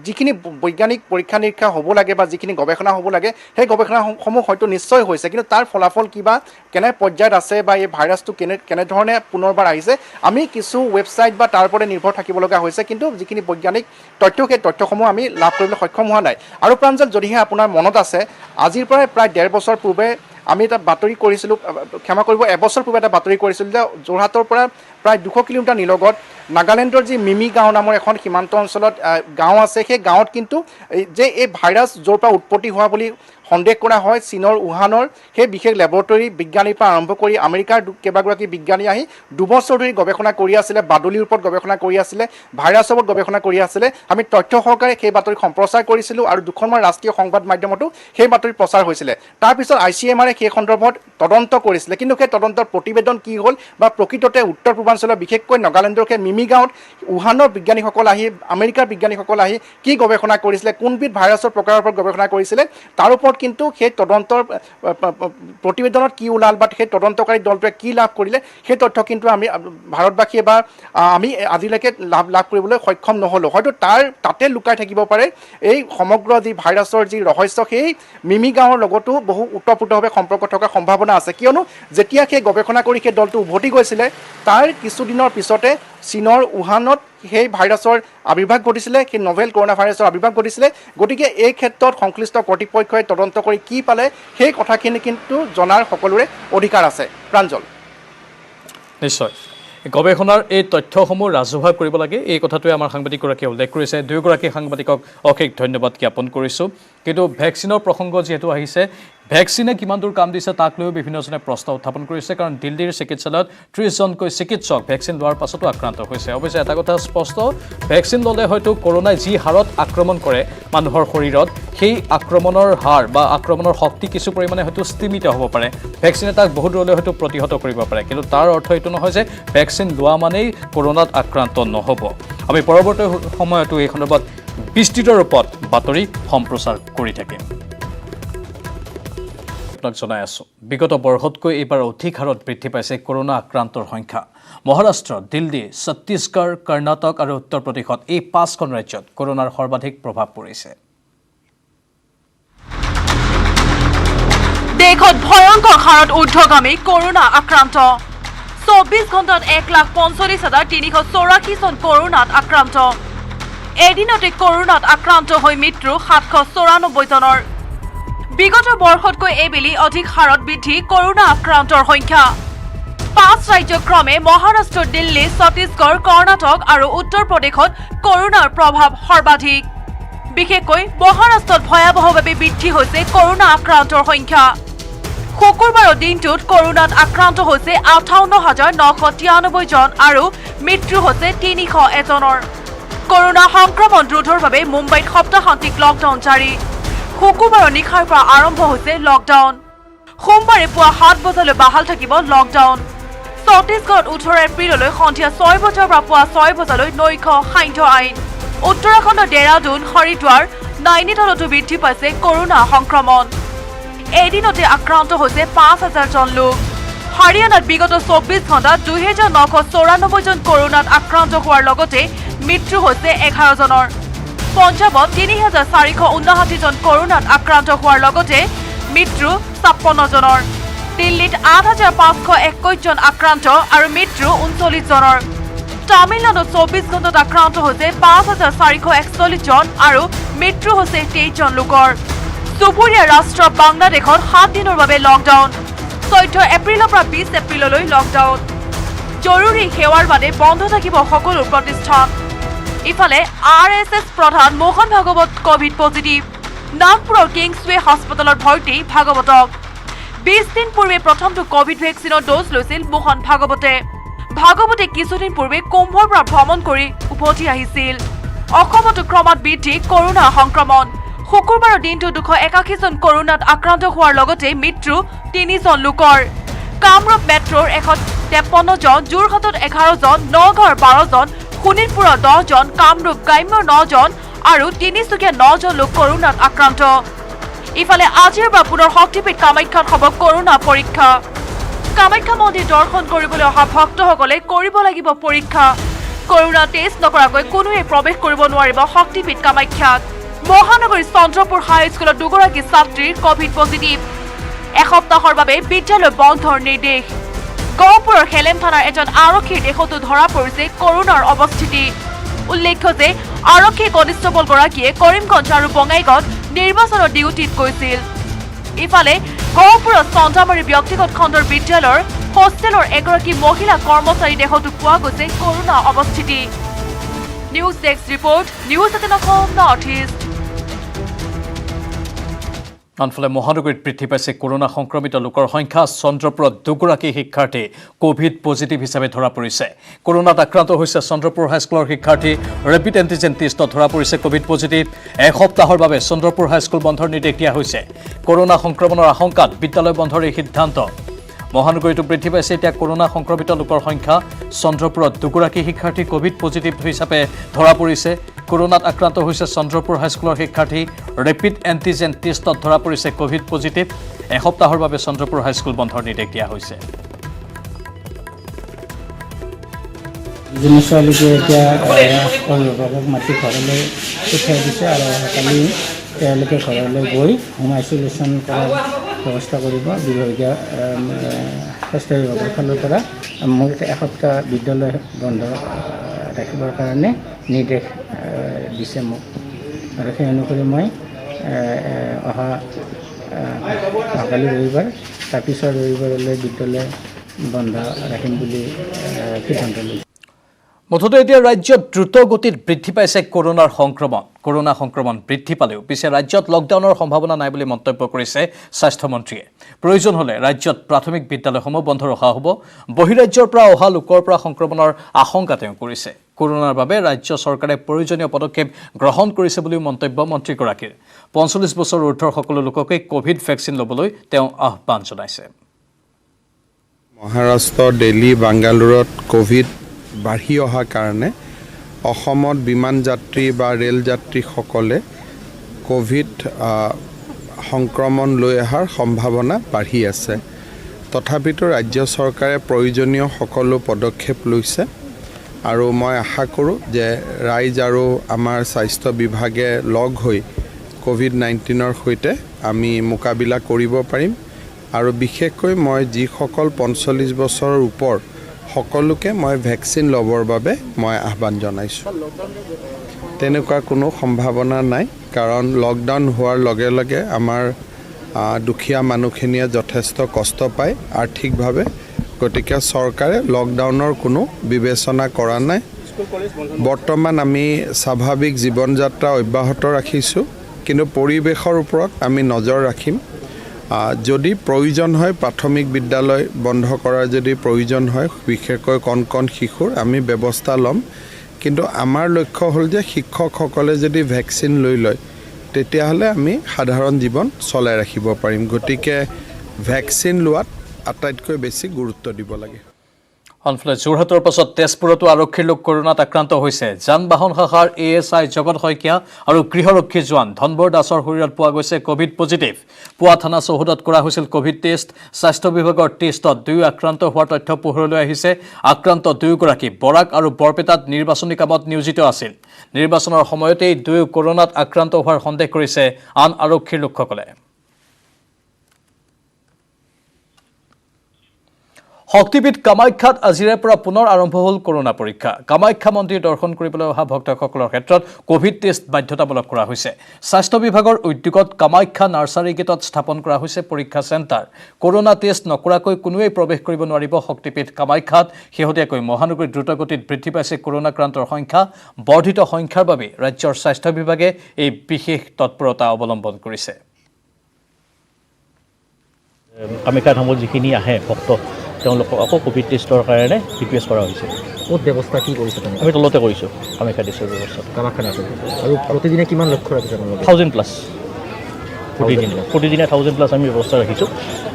যিখিনি বৈজ্ঞানিক পৰীক্ষা নিৰীক্ষা হ'ব লাগে বা যিখিনি গৱেষণা হ'ব লাগে সেই গৱেষণাসমূহ হয়তো নিশ্চয় হৈছে কিন্তু তাৰ ফলাফল কিবা কেনে পৰ্যায়ত আছে বা এই ভাইৰাছটো কেনেধৰণে পুনৰবাৰ আহিছে আমি কিছু ৱেবছাইট বা তাৰ ওপৰতে নিৰ্ভৰ থাকিব লগা হৈছে কিন্তু যিখিনি বৈজ্ঞানিক তথ্য সেই তথ্যসমূহ আমি লাভ কৰিবলৈ সক্ষম হোৱা নাই আৰু প্ৰাঞ্জল যদিহে আপোনাৰ মনত আছে আজিৰ পৰাই প্ৰায় 1.5 বছৰ পূৰ্বে আমি এটা বাতৰি কৰিছিলোঁ ক্ষমা কৰিব এবছৰ পূৰ্বে এটা বাতৰি কৰিছিলোঁ যে যোৰহাটৰ পৰা প্ৰায় 200 কিলোমিটাৰ নিলগত নাগালেণ্ডৰ যি মিমি গাঁও নামৰ এখন সীমান্ত অঞ্চলত গাঁও আছে সেই গাঁৱত কিন্তু যে এই ভাইৰাছ য'ৰ পৰা উৎপত্তি হোৱা বুলি সন্দেহ কৰা হয় চীনৰ উহানৰ সেই বিশেষ লেবৰেটৰী বিজ্ঞানীৰ পৰা আৰম্ভ কৰি আমেৰিকাৰ কেইবাগৰাকী বিজ্ঞানী আহি 2 বছৰ ধৰি গৱেষণা কৰি আছিলে বাদুলিৰ ওপৰত গৱেষণা কৰি আছিলে ভাইৰাছৰ ওপৰত গৱেষণা কৰি আছিলে আমি তথ্য সহকাৰে সেই বাতৰি সম্প্ৰচাৰ কৰিছিলোঁ আৰু দুখনমান ৰাষ্ট্ৰীয় সংবাদ মাধ্যমতো সেই বাতৰি প্ৰচাৰ হৈছিলে তাৰপিছত ICMR সেই সন্দৰ্ভত তদন্ত কৰিছিলে কিন্তু সেই তদন্তৰ প্ৰতিবেদন কি হ'ল বা প্ৰকৃততে উত্তৰ পূৰ্বাঞ্চলৰ বিশেষকৈ নাগালেণ্ডৰ সেই মিমি গাঁৱত উহানৰ বিজ্ঞানীসকল আহি আমেৰিকাৰ বিজ্ঞানীসকল আহি কি গৱেষণা কৰিছিলে কোনবিধ ভাইৰাছৰ প্ৰকাৰৰ ওপৰত গৱেষণা কৰিছিলে তাৰ ওপৰত কিন্তু সেই তদন্তৰ প্ৰতিবেদনত কি ওলাল বা সেই তদন্তকাৰী দলটোৱে কি লাভ কৰিলে সেই তথ্য কিন্তু আমি ভাৰতবাসীয়ে বা আমি আজিলৈকে লাভ কৰিবলৈ সক্ষম নহ'লোঁ হয়তো তাতে লুকাই থাকিব পাৰে এই সমগ্ৰ যি ভাইৰাছৰ যি ৰহস্য সেই মিমি গাঁৱৰ লগতো বহু ওতঃপ্ৰোতভাৱে সম্পৰ্ক থকাৰ সম্ভাৱনা আছে কিয়নো যেতিয়া সেই গৱেষণা কৰি সেই দলটো উভতি গৈছিলে তাৰ কিছুদিনৰ পিছতে চীনৰ উহানত সেই ভাইৰাছৰ আবিৰ্ভাৱ ঘটিছিলে সেই নভেল কৰোণা ভাইৰাছৰ আবিৰ্ভাৱ ঘটিছিলে গতিকে এই ক্ষেত্ৰত সংশ্লিষ্ট কৰ্তৃপক্ষই তদন্ত কৰি কি পালে সেই কথাখিনি কিন্তু জনাৰ সকলোৰে অধিকাৰ আছে প্ৰাঞ্জল নিশ্চয় গৱেষণাৰ এই তথ্যসমূহ ৰাজহুৱা কৰিব লাগে এই কথাটোৱে আমাৰ সাংবাদিকগৰাকীয়ে উল্লেখ কৰিছে দুয়োগৰাকী সাংবাদিকক অশেষ ধন্যবাদ জ্ঞাপন কৰিছোঁ কিন্তু ভেকচিনৰ প্ৰসংগ যিহেতু আহিছে ভেকচিনে কিমান দূৰ কাম দিছে তাক লৈও বিভিন্নজনে প্ৰশ্ন উত্থাপন কৰিছে কাৰণ দিল্লীৰ চিকিৎসালয়ত 30জনকৈ চিকিৎসক ভেকচিন লোৱাৰ পাছতো আক্ৰান্ত হৈছে অৱশ্যে এটা কথা স্পষ্ট ভেকচিন ল'লে হয়তো কৰোনাই যি হাৰত আক্ৰমণ কৰে মানুহৰ শৰীৰত সেই আক্ৰমণৰ হাৰ বা আক্ৰমণৰ শক্তি কিছু পৰিমাণে হয়তো স্তীমিত হ'ব পাৰে ভেকচিনে তাক বহুত দূৰলৈ হয়তো প্ৰতিহত কৰিব পাৰে কিন্তু তাৰ অৰ্থ এইটো নহয় যে ভেকচিন লোৱা মানেই কৰোনাত আক্ৰান্ত নহ'ব আমি পৰৱৰ্তী সময়তো এই সন্দৰ্ভত বিস্তৃত ৰূপত বাতৰি সম্প্ৰচাৰ কৰি থাকিম জনাই আছো বিগত বৰ্ষতকৈ এইবাৰ অধিক হাৰত বৃদ্ধি পাইছে কৰোনা আক্ৰান্তৰ সংখ্যা মহাৰাষ্ট্ৰ দিল্লী ছত্তীশগড় কৰ্ণাটক আৰু উত্তৰ প্ৰদেশত এই 5খন ৰাজ্যত কৰোনাৰ সৰ্বাধিক প্ৰভাৱ পৰিছে দেশত ভয়ংকৰ হাৰত ঊৰ্ধ্বগামী কৰোনা আক্ৰান্ত 24 ঘণ্টাত 1,45,384 জন কৰোনাত আক্ৰান্ত এদিনতে কৰোনাত আক্ৰান্ত হৈ মৃত্যু 794 জনৰ বিগত বৰ্ষতকৈ এইবেলি অধিক হাৰত বৃদ্ধি কৰোনা আক্ৰান্তৰ সংখ্যা 5 ৰাজ্য ক্ৰমে মহাৰাষ্ট্ৰ দিল্লী ছত্তীশগড় কৰ্ণাটক আৰু উত্তৰ প্ৰদেশত কৰোনাৰ প্ৰভাৱ সৰ্বাধিক বিশেষকৈ মহাৰাষ্ট্ৰত ভয়াৱহভাৱে বৃদ্ধি হৈছে কৰোনা আক্ৰান্তৰ সংখ্যা শুকুৰবাৰৰ দিনটোত কৰোনাত আক্ৰান্ত হৈছে 58,993 জন আৰু মৃত্যু হৈছে 301 জনৰ কৰোনা সংক্ৰমণ ৰোধৰ বাবে মুম্বাইত সপ্তাহান্তিক লকডাউন জাৰি শুকুৰবাৰৰ নিশাৰ পৰা আৰম্ভ হৈছে লকডাউন সোমবাৰে পুৱা 7 বজালৈ বাহাল থাকিব লকডাউন ছত্তীশগড়ত 18 এপ্ৰিললৈ সন্ধিয়া 6 বজাৰ পৰা পুৱা 6 বজালৈ নৈশ সান্ধ্য আইন উত্তৰাখণ্ডৰ ডেৰাডুন হৰিদ্বাৰ নাইনিতালতো বৃদ্ধি পাইছে কৰোনা সংক্ৰমণ এদিনতে আক্ৰান্ত হৈছে 5,000 জন লোক হাৰিয়ানাত বিগত 24 ঘণ্টাত 2,994 জন কৰোনাত আক্ৰান্ত হোৱাৰ লগতে মৃত্যু হৈছে 11 জনৰ পঞ্জাবত 3,459 জন কৰোনাত আক্ৰান্ত হোৱাৰ লগতে মৃত্যু 56 জনৰ দিল্লীত 8,521 জন আক্ৰান্ত আৰু মৃত্যু 39 জনৰ তামিলনাডুত 24 ঘণ্টাত আক্ৰান্ত হৈছে 5,441 জন আৰু মৃত্যু হৈছে 23 জন লোকৰ চুবুৰীয়া ৰাষ্ট্ৰ বাংলাদেশত 7 দিনৰ বাবে লকডাউন 14 এপ্ৰিলৰ পৰা 20 এপ্ৰিললৈ লকডাউন জৰুৰী সেৱাৰ বাবে বন্ধ থাকিব সকলো প্ৰতিষ্ঠান ইফালে RSS প্ৰধান মোহন ভাগৱত কোভিড পজিটিভ নাগপুৰৰ কিংছৱে হাস্পতালত ভৰ্তি ভাগৱতক 20 দিন পূৰ্বে প্ৰথমটো কোভিড ভেকচিনৰ ড'জ লৈছিল মোহন ভাগৱতে কিছুদিন পূৰ্বে কুম্ভৰ পৰা ভ্ৰমণ কৰি উভতি আহিছিল অসমতো ক্ৰমাৎ বৃদ্ধি কৰোনা সংক্ৰমণ শুকুৰবাৰৰ দিনটো 281 জন কৰোনাত আক্ৰান্ত হোৱাৰ লগতে মৃত্যু 3 জন লোকৰ কামৰূপ মেট্ৰৰ 153 জন যোৰহাটত 11 জন নগাঁৱৰ 12 জন শোণিতপুৰৰ 10 জন কামৰূপ গ্ৰাম্যৰ 9 জন আৰু তিনিচুকীয়া 9 জন লোক কৰোনাত আক্ৰান্ত ইফালে আজিৰ পৰা পুনৰ শক্তিপীঠ কামাখ্যাত হ'ব কৰোনা পৰীক্ষা কামাখ্যা মন্দিৰ দৰ্শন কৰিবলৈ অহা ভক্তসকলে কৰিব লাগিব পৰীক্ষা কৰোনা টেষ্ট নকৰাকৈ কোনোৱে প্ৰৱেশ কৰিব নোৱাৰিব শক্তিপীঠ কামাখ্যাত মহানগৰীৰ চন্দ্ৰপুৰ হাইস্কুলত দুগৰাকী ছাত্ৰীৰ কোভিড পজিটিভ এসপ্তাহৰ বাবে বিদ্যালয় বন্ধৰ নিৰ্দেশ গহপুৰৰ হেলেম থানাৰ এজন আৰক্ষীৰ দেহতো ধৰা পৰিছে কৰোনাৰ অৱস্থিতি উল্লেখ্য যে আৰক্ষী কনিষ্টবলগৰাকীয়ে কৰিমগঞ্জ আৰু বঙাইগাঁৱত নিৰ্বাচনৰ ডিউটিত গৈছিল ইফালে গহপুৰৰ চন্দামাৰী ব্যক্তিগত খণ্ডৰ বিদ্যালয়ৰ হোষ্টেলৰ এগৰাকী মহিলা কৰ্মচাৰী দেহতো পোৱা গৈছে কৰোনা অৱস্থিতি news desk report news 18 Assam north east আনফালে মহানগৰীত বৃদ্ধি পাইছে কৰোনা সংক্ৰমিত লোকৰ সংখ্যা চন্দ্ৰপুৰত দুগৰাকী শিক্ষাৰ্থী কোভিড পজিটিভ হিচাপে ধৰা পৰিছে কৰোনাত আক্ৰান্ত হৈছে চন্দ্ৰপুৰ হাইস্কুলৰ শিক্ষাৰ্থী ৰেপিড এণ্টিজেন টেষ্টত ধৰা পৰিছে কোভিড পজিটিভ এসপ্তাহৰ বাবে চন্দ্ৰপুৰ হাইস্কুল বন্ধৰ নিৰ্দেশ দিয়া হৈছে কৰোনা সংক্ৰমণৰ আশংকাত বিদ্যালয় বন্ধৰ এই সিদ্ধান্ত মহানগৰীতো বৃদ্ধি পাইছে এতিয়া কৰোনা সংক্ৰমিত লোকৰ সংখ্যা চন্দ্ৰপুৰত দুগৰাকী শিক্ষাৰ্থী কোভিড পজিটিভ হিচাপে ধৰা পৰিছে কৰোনাত আক্ৰান্ত হৈছে চন্দ্ৰপুৰ হাইস্কুলৰ শিক্ষাৰ্থী ৰেপিড এণ্টিজেন টেষ্টত ধৰা পৰিছে কোভিড পজিটিভ এসপ্তাহৰ বাবে চন্দ্ৰপুৰ হাইস্কুল বন্ধৰ নিৰ্দেশ দিয়া হৈছে ছোৱালীকে এতিয়া অভিভাৱকক মাতি ঘৰলৈ পঠিয়াই দিছে আৰু কালি তেওঁলোকে ঘৰলৈ গৈ হোম আইচলেশ্যন কৰাৰ ব্যৱস্থা কৰিব বিভাগীয় স্বাস্থ্য বিভাগৰ ফালৰ পৰা মোক এসপ্তাহ বিদ্যালয় বন্ধ ৰাখিবৰ কাৰণে নিৰ্দেশ দিছে মোক আৰু সেই অনুসৰি মই অহাকালি ৰবিবাৰ তাৰপিছত ৰবিবাৰলৈ বিদ্যালয় বন্ধ ৰাখিম বুলি সিদ্ধান্ত লৈছোঁ মুঠতে এতিয়া ৰাজ্যত দ্ৰুত গতিত বৃদ্ধি পাইছে কৰোনা সংক্ৰমণ বৃদ্ধি পালেও পিছে ৰাজ্যত লকডাউনৰ সম্ভাৱনা নাই বুলি মন্তব্য কৰিছে স্বাস্থ্যমন্ত্ৰীয়ে প্ৰয়োজন হলে ৰাজ্যত প্ৰাথমিক বিদ্যালয়সমূহ বন্ধ ৰখা হ'ব বহিৰাজ্যৰ পৰা অহা লোকৰ পৰা সংক্ৰমণৰ আশংকা তেওঁ কৰিছে কৰোনাৰ বাবে ৰাজ্য চৰকাৰে প্ৰয়োজনীয় পদক্ষেপ গ্ৰহণ কৰিছে বুলি মন্তব্য মন্ত্ৰীগৰাকীৰ ৪৫ বছৰ ঊৰ্ধৰ সকলো লোককে কোভিড ভেকচিন ল'বলৈ তেওঁ আহ্বান জনাইছে মহাৰাষ্ট্ৰ দিল্লী বাংগালুৰুত কোভিড বাঢ়ি অহাৰ কাৰণে অসমত বিমান যাত্ৰী বা ৰেল যাত্ৰীসকলে কোভিড সংক্ৰমণ লৈ অহাৰ সম্ভাৱনা বাঢ়ি আছে তথাপিতো ৰাজ্য চৰকাৰে প্ৰয়োজনীয় সকলো পদক্ষেপ লৈছে আৰু মই আশা কৰোঁ যে ৰাইজ আৰু আমাৰ স্বাস্থ্য বিভাগে লগ হৈ কোভিড-19ৰ সৈতে আমি মোকাবিলা কৰিব পাৰিম আৰু বিশেষকৈ মই যিসকল ৪৫ বছৰৰ ওপৰ সকলোকে মই ভেকচিন ল'বৰ বাবে মই আহ্বান জনাইছোঁ তেনেকুৱা কোনো সম্ভাৱনা নাই কাৰণ লকডাউন হোৱাৰ লগে লগে আমাৰ দুখীয়া মানুহখিনিয়ে যথেষ্ট কষ্ট পায় আৰ্থিকভাৱে গতিকে চৰকাৰে লকডাউনৰ কোনো বিবেচনা কৰা নাই বৰ্তমান আমি স্বাভাৱিক জীৱন যাত্ৰা অব্যাহত ৰাখিছোঁ কিন্তু পৰিৱেশৰ ওপৰত আমি নজৰ ৰাখিম যদি প্ৰয়োজন হয় প্ৰাথমিক বিদ্যালয় বন্ধ কৰাৰ যদি প্ৰয়োজন হয় বিশেষকৈ কণ শিশুৰ আমি ব্যৱস্থা ল'ম কিন্তু আমাৰ লক্ষ্য হ'ল যে শিক্ষকসকলে যদি ভেকচিন লৈ লয় তেতিয়াহ'লে আমি সাধাৰণ জীৱন চলাই ৰাখিব পাৰিম গতিকে ভেকচিন লোৱাত আটাইতকৈ বেছি গুৰুত্ব দিব লাগে অনফলে যোৰহাটৰ পাছত তেজপুৰতো আৰক্ষীৰ লোক কৰোনাত আক্ৰান্ত হৈছে যান বাহন শাখাৰ ASI জগত শইকীয়া আৰু গৃহৰক্ষী জোৱান ধনবৰ দাসৰ শৰীৰত পোৱা গৈছে কোভিড পজিটিভ পুৱা থানা চৌহদত কৰা হৈছিল কোভিড টেষ্ট স্বাস্থ্য বিভাগৰ টেষ্টত দুয়ো আক্ৰান্ত হোৱাৰ তথ্য পোহৰলৈ আহিছে আক্ৰান্ত দুয়োগৰাকী বৰাক আৰু বৰপেটাত নিৰ্বাচনী কামত নিয়োজিত আছিল নিৰ্বাচনৰ সময়তেই দুয়ো কৰোনাত আক্ৰান্ত হোৱাৰ সন্দেহ কৰিছে আন আৰক্ষীৰ লোকসকলে শক্তিপীঠ কামাখ্যাত আজিৰে পৰা পুনৰ আৰম্ভ হ'ল কৰোনা পৰীক্ষা কামাখ্যা মন্দিৰ দৰ্শন কৰিবলৈ অহা ভক্তসকলৰ ক্ষেত্ৰত কোভিড টেষ্ট বাধ্যতামূলক কৰা হৈছে স্বাস্থ্য বিভাগৰ উদ্যোগত কামাখ্যা নাৰ্চাৰী গেটত স্থাপন কৰা হৈছে পৰীক্ষা চেণ্টাৰ কৰোনা টেষ্ট নকৰাকৈ কোনোৱেই প্ৰৱেশ কৰিব নোৱাৰিব শক্তিপীঠ কামাখ্যাত শেহতীয়াকৈ মহানগৰীত দ্ৰুতগতিত বৃদ্ধি পাইছে কৰোনাক্ৰান্তৰ সংখ্যা বৰ্ধিত সংখ্যাৰ বাবে ৰাজ্যৰ স্বাস্থ্য বিভাগে এই বিশেষ তৎপৰতা অৱলম্বন কৰিছে কামাখ্যা ধামত যিখিনি আহে ভক্ত তেওঁলোকক আকৌ কোভিড টেষ্টৰ কাৰণে ৰিকুৱেষ্ট কৰা হৈছে ক'ত ব্যৱস্থা কি কৰিছে আমি তলতে কৰিছোঁ কামাখ্যা টেষ্টৰ ব্যৱস্থা কামাখ্যা নাৰ্চাৰী আৰু প্ৰতিদিনে কিমান লক্ষ্য ৰাখিছে আপোনালোকে 1000+ প্ৰতিদিনে 1000+ আমি ব্যৱস্থা ৰাখিছোঁ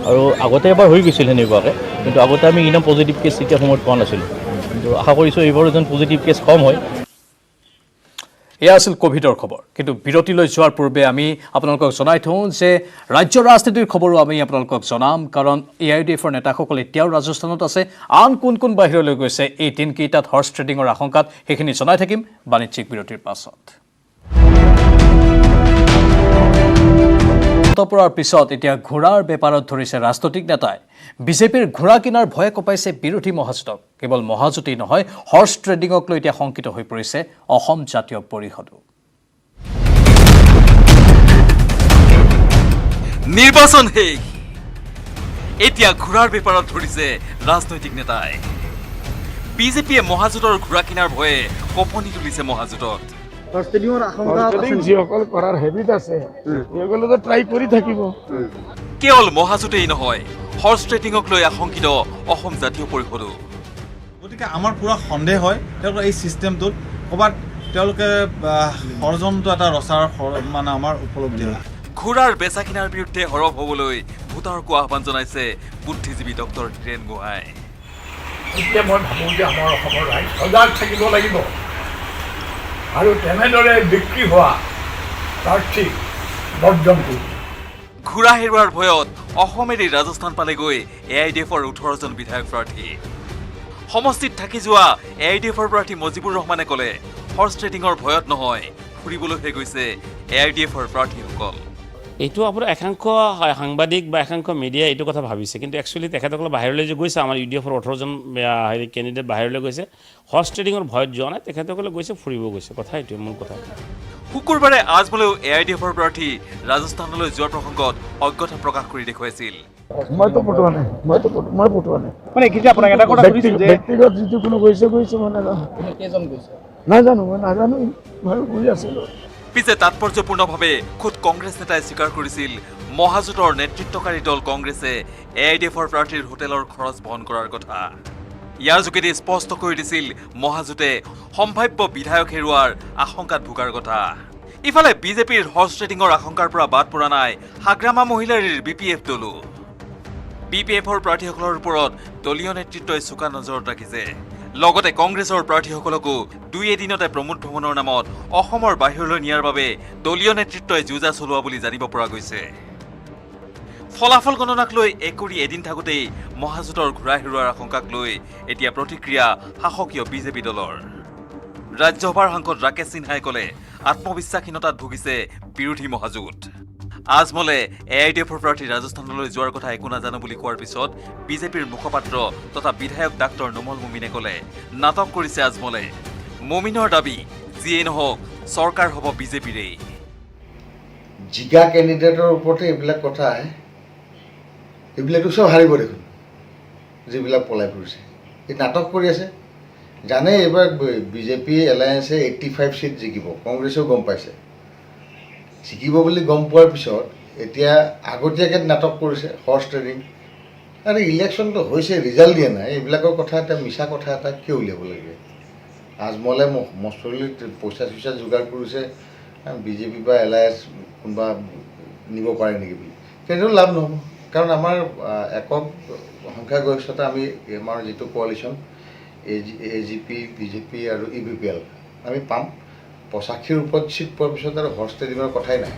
আৰু আগতে এবাৰ হৈ গৈছিল সেনেকুৱাকৈ কিন্তু আগতে আমি ইমান পজিটিভ কেছ তেতিয়া সময়ত পোৱা নাছিলোঁ কিন্তু আশা কৰিছোঁ এইবাৰ যেন পজিটিভ কেছ কম হয় এয়া আছিল কোভিডৰ খবৰ কিন্তু বিৰতিলৈ যোৱাৰ পূৰ্বে আমি আপোনালোকক জনাই থওঁ যে ৰাজ্যৰ ৰাজনীতিৰ খবৰো আমি আপোনালোকক জনাম কাৰণ AIDFৰ নেতাসকল এতিয়াও ৰাজস্থানত আছে আন কোন বাহিৰলৈ গৈছে এই দিনকেইটাত হৰ্চ ট্ৰেডিঙৰ আশংকাত সেইখিনি জনাই থাকিম বাণিজ্যিক বিৰতিৰ পাছত পৰাৰ পিছত এতিয়া ঘোঁৰাৰ বেপাৰত ধৰিছে ৰাজনৈতিক নেতাই বিজেপিৰ ঘোঁৰা কিনাৰ ভয়ে কঁপাইছে বিৰোধী মহাজোঁটক কেৱল মহাজোঁটেই নহয় হৰ্চ ট্ৰেডিঙক লৈ এতিয়া শংকিত হৈ পৰিছে অসম জাতীয় পৰিষদো নিৰ্বাচন শেষ এতিয়া ঘোঁৰাৰ বেপাৰত ধৰিছে ৰাজনৈতিক নেতাই বিজেপিয়ে মহাজোঁটৰ ঘোঁৰা কিনাৰ ভয়ে কঁপনি তুলিছে মহাজোঁটক যিসকল কৰাৰ হেবিট আছে সেইসকলেতো ট্ৰাই কৰি থাকিব কেৱল মহাজোঁটেই নহয় হৰ্চ ট্ৰেডিঙক লৈ আশংকিত অসম জাতীয় পৰিষদো গতিকে আমাৰ পুৰা সন্দেহ হয় তেওঁলোকৰ এই চিষ্টেমটোত ক'ৰবাত তেওঁলোকে ষড়যন্ত্ৰ এটা ৰচাৰ মানে আমাৰ উপলব্ধি হয় ঘোঁৰাৰ বেচা কিনাৰ বিৰুদ্ধে সৰব হ'বলৈ ভোটাৰকো আহ্বান জনাইছে বুদ্ধিজীৱী ডক্টৰ হীৰেণ গোহাঁই এতিয়া মই ভাবোঁ যে আমাৰ অসমৰ ৰাইজ সজাগ থাকিব লাগিব আৰু তেনেদৰে বিক্ৰী হোৱা প্ৰাৰ্থী বৰ্জন কৰিব ঘোঁৰা হেৰুৱাৰ ভয়ত অসমেৰ ৰাজস্থান পালেগৈ AIDFৰ 18জন বিধায়ক প্ৰাৰ্থী সমষ্টিত থাকি যোৱা AIDFৰ প্ৰাৰ্থী মজিবুৰ ৰহমানে ক'লে হৰ্চ ট্ৰেডিঙৰ ভয়ত নহয় ফুৰিবলৈহে গৈছে AIDFৰ প্ৰাৰ্থীসকল এইটো আপোনাৰ একাংশ সাংবাদিক বা একাংশ মিডিয়া এইটো কথা ভাবিছে কিন্তু একচুৱেলি তেখেতসকলে বাহিৰলৈ যে গৈছে আমাৰ UDFৰ 18জন কেণ্ডিডেট বাহিৰলৈ গৈছে হৰ্চ ট্ৰেডিঙৰ ভয়ত যোৱা নাই তেখেতসকলে গৈছে ফুৰিব গৈছে কথা এইটোৱে মূল কথা শুকুৰবাৰে আজমলেও AIDFৰ প্ৰাৰ্থী ৰাজস্থানলৈ যোৱাৰ প্ৰসংগত অজ্ঞতা প্ৰকাশ কৰি দেখুৱাইছিল মইতো পঠোৱা নাই মই পঠোৱা নাই মানে এইখিনিতে আপোনাক এটা কথা সুধিছোঁ যে ব্যক্তিগত যিটো কোনো গৈছে মই নাজানো কেইজন গৈছে নাজানো মই গৈ আছিলোঁ। পিছে তাৎপৰ্যপূৰ্ণভাৱে খুদ কংগ্ৰেছ নেতাই স্বীকাৰ কৰিছিল মহাজোঁটৰ নেতৃত্বকাৰী দল কংগ্ৰেছে AIDFৰ প্ৰাৰ্থীৰ হোটেলৰ খৰচ বহন কৰাৰ কথা। ইয়াৰ যোগেদি স্পষ্ট কৰি দিছিল মহাজোঁটে সম্ভাৱ্য বিধায়ক হেৰুৱাৰ আশংকাত ভোগাৰ কথা। ইফালে বিজেপিৰ হৰ্চ ট্ৰেডিঙৰ আশংকাৰ পৰা বাদ পৰা নাই হাগ্ৰামা মহিলাৰীৰ BPF দলো। BPFৰ প্ৰাৰ্থীসকলৰ ওপৰত দলীয় নেতৃত্বই চোকা নজৰত ৰাখিছে। লগতে কংগ্ৰেছৰ প্ৰাৰ্থীসকলকো দুই এদিনতে প্ৰমোদ ভ্ৰমণৰ নামত অসমৰ বাহিৰলৈ নিয়াৰ বাবে দলীয় নেতৃত্বই যোজা চলোৱা বুলি জানিব পৰা গৈছে। ফলাফল গণনাক লৈ এদিন থাকোঁতেই মহাজোঁটৰ ঘূৰা হেৰুৱাৰ আশংকাক লৈ এতিয়া প্ৰতিক্ৰিয়া শাসকীয় বিজেপি দলৰ। ৰাজ্যসভাৰ সাংসদ ৰাকেশ সিনহাই ক'লে আত্মবিশ্বাসহীনতাত ভুগিছে বিৰোধী মহাজোঁট। আজমলে AIDFৰ প্ৰাৰ্থী ৰাজস্থানলৈ যোৱাৰ কথা একো নাজানো বুলি কোৱাৰ পিছত বিজেপিৰ মুখপাত্ৰ তথা বিধায়ক ডাক্তৰ নোমল মুমিনে ক'লে নাটক কৰিছে আজমলে। মুমিনৰ দাবী যিয়েই নহওক চৰকাৰ হ'ব বিজেপিৰেই। জিকা কেণ্ডিডেটৰ ওপৰতে এইবিলাক কথা আহে, এইবিলাকতো চব হাৰিব দেখোন যিবিলাক পলাই ফুৰিছে। এই নাটক কৰি আছে, জানে এইবাৰ বিজেপি এলায়েন্সে 85 চিট জিকিব, কংগ্ৰেছেও গম পাইছে। জিকিব বুলি গম পোৱাৰ পিছত এতিয়া আগতীয়াকৈ নাটক কৰিছে হৰ্চ ট্ৰেডিং। আৰু ইলেকশ্যনটো হৈছে, ৰিজাল্ট দিয়া নাই, এইবিলাকৰ কথা এটা মিছা কথা এটা কিয় উলিয়াব লাগে? আজমলে মছলিত পইচা চইচা যোগাৰ কৰিছে বিজেপি বা এলায়েন্স কোনোবা নিব পাৰে নেকি বুলি, সেইটো লাভ নহ'ব। কাৰণ আমাৰ একক সংখ্যাগৰিষ্ঠতা আমি আমাৰ যিটো কোৱালিশ্যন AGP বিজেপি আৰু UPPL আমি পাম। 85ৰ ওপৰত চিট পোৱাৰ পিছত আৰু হৰ্চ ট্ৰেডিঙৰ কথাই নাই।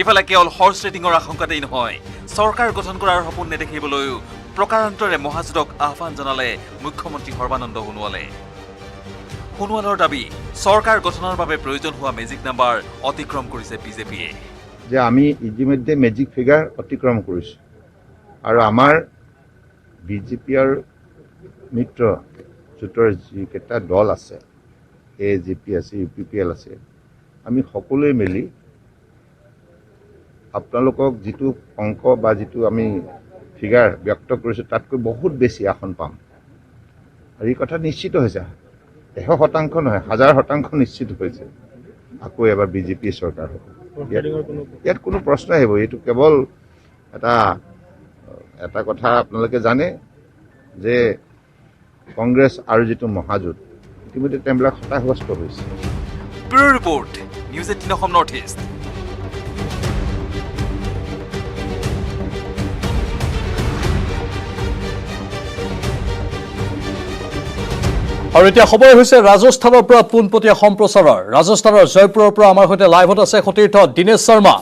ইফালে কেৱল হৰ্চ ট্ৰেডিঙৰ আশংকাতেই নহয়, চৰকাৰ গঠন কৰাৰ সপোন নেদেখিবলৈও প্ৰকাৰান্তৰে মহাজোঁটক আহ্বান জনালে মুখ্যমন্ত্ৰী সৰ্বানন্দ সোণোৱালে। সোণোৱালৰ দাবী চৰকাৰ গঠনৰ বাবে প্ৰয়োজন হোৱা মেজিক নাম্বাৰ অতিক্ৰম কৰিছে বিজেপিয়ে। যে আমি ইতিমধ্যে মেজিক ফিগাৰ অতিক্ৰম কৰিছোঁ আৰু আমাৰ বিজেপি আৰু মিত্ৰ জোঁটৰ যিকেইটা দল আছে, AGP আছে, UPPL আছে, আমি সকলোৱে মিলি আপোনালোকক যিটো অংক বা যিটো আমি ফিগাৰ ব্যক্ত কৰিছোঁ তাতকৈ বহুত বেছি আসন পাম। আৰু এই কথা নিশ্চিত হৈছে, 100% নহয়, 1000% নিশ্চিত হৈছে। আকৌ এবাৰ বিজেপি চৰকাৰ হ'ব, ইয়াত কোনো প্ৰশ্ন আহিব। এইটো কেৱল এটা কথা আপোনালোকে জানে যে কংগ্ৰেছ আৰু যিটো মহাজোঁট ইতিমধ্যে তেওঁবিলাক হতাশগ্ৰস্ত হৈছে। Bureau report, news 18 Assam north east. আৰু এতিয়া খবৰ হৈছে ৰাজস্থানৰ পৰা পোনপটীয়া সম্প্ৰচাৰৰ। ৰাজস্থানৰ জয়পুৰৰ পৰা আমাৰ সৈতে লাইভত আছে সতীৰ্থ দিনেশ শৰ্মা।